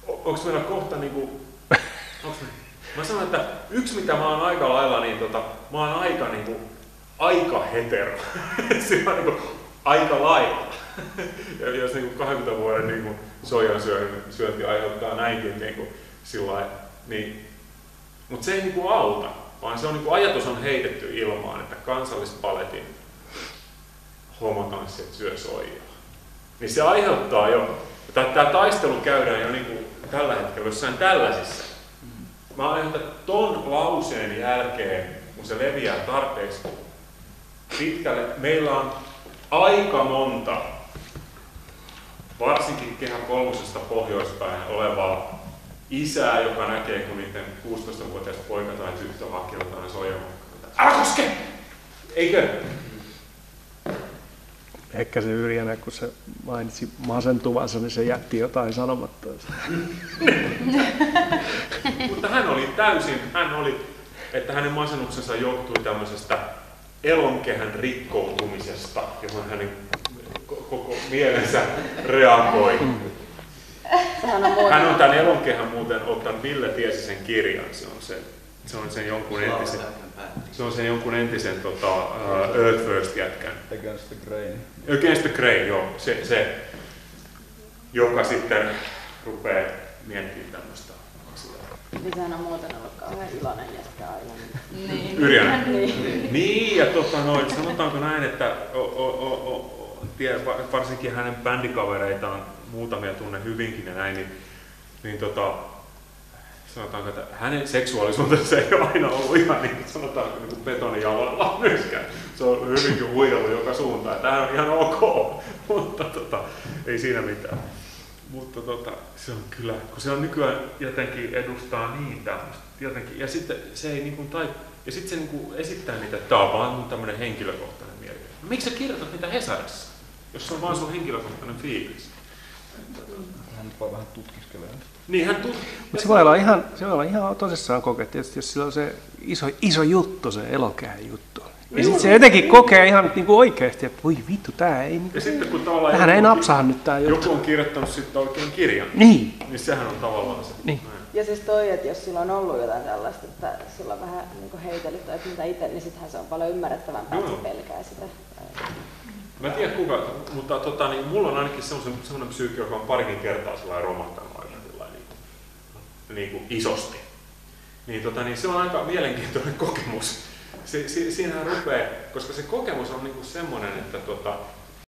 onko meillä kohta niinku, mä sanon, että yksi mitä mä oon aika lailla, niin mä oon aika hetero. Sillä niinku, aika lailla. Ja jos niin kuin 20 vuoden niin kuin soijan syönti aiheuttaa näinkin niin sillain, niin, mutta se ei niin kuin auta, vaan se on, niin kuin ajatus on heitetty ilmaan, että Kansallispaletin homotanssijat syö soijaa. Niin se aiheuttaa jo, tämä taistelu käydään jo niin kuin tällä hetkellä jossain tällaisissa. Mä aiheutan ton lauseen jälkeen, kun se leviää tarpeeksi pitkälle, meillä on aika monta, varsinkin Kehä kolmosesta pohjoispäin olevaa isää, joka näkee, kun niiden 16-vuotias poika tai tyttö hakee jotain soijamakkaroita. Älä koske! Eikö? Ehkä se Yrjänä, kun se mainitsi masentuvansa, niin se jätti jotain sanomatta. Mutta että hänen masennuksensa johtui tämmöisestä elonkehän rikkoutumisesta, johon hänen koko mielensä reagoi. Hän on tämän elonkehän muuten ottanut, Ville tiesi sen kirjan, se on sen jonkun entisen Earth First jätkän. Against the Grain. Against the Grain, joo. Se joka sitten rupeaa miettimään tämmöistä asiaa. Niin sehän on muuten ollut kauhean iloinen jätkä aina. Niin. Yrjänä. Niin, ja sanotaanko näin, että varsinkin hänen bändikavereitaan, muutamia tunne hyvinkin ja näin, niin sanotaanko, että hänen seksuaalisuutensa ei ole aina ollut ihan niin, sanotaanko niin kuin betonijalalla myöskään. Se on hyvinkin huidellut joka suuntaan, tämä on ihan ok, mutta ei siinä mitään. Mutta se on kyllä, kun se on nykyään jotenkin edustaa niin tämmöistä, jotenkin, ja sitten se ei niin kuin ja sitten se niin kuin esittää niitä, että tämä on vaan mun tämmöinen henkilökohtainen mielipide. No, miksi sä kirjoitat niitä Hesarissa, jos se on vaan sun henkilökohtainen fiilis? Hän voi vähän tutkiskelee. Niin, mutta se voi olla ihan tosissaan kokea, tietysti jos sillä on se iso juttu, se elokehän juttu. Ja sitten se jotenkin kokee ihan niin kuin oikeasti, että voi vittu, tää ei niin. Ja sitten kun tähän ei napsaha nyt tää juttu. Joku on kirjoittanut sitten oikein kirjan. Niin. Niin sehän on tavallaan se. Niin. Ja siis toi, että jos sillä on ollut jotain tällaista, että sillä on vähän niin heitellyt tai mitä itse, niin sittenhän se on paljon ymmärrettävämpää, että se pelkää sitä. Mä en tiedä kuka, mutta niin mulla on ainakin semmoinen psyykki, joka on parikin kertaa sellainen romahtanut aina niin kuin isosti. Niin se on aika mielenkiintoinen kokemus. Siinähän rupeaa, koska se kokemus on niinku semmoinen, että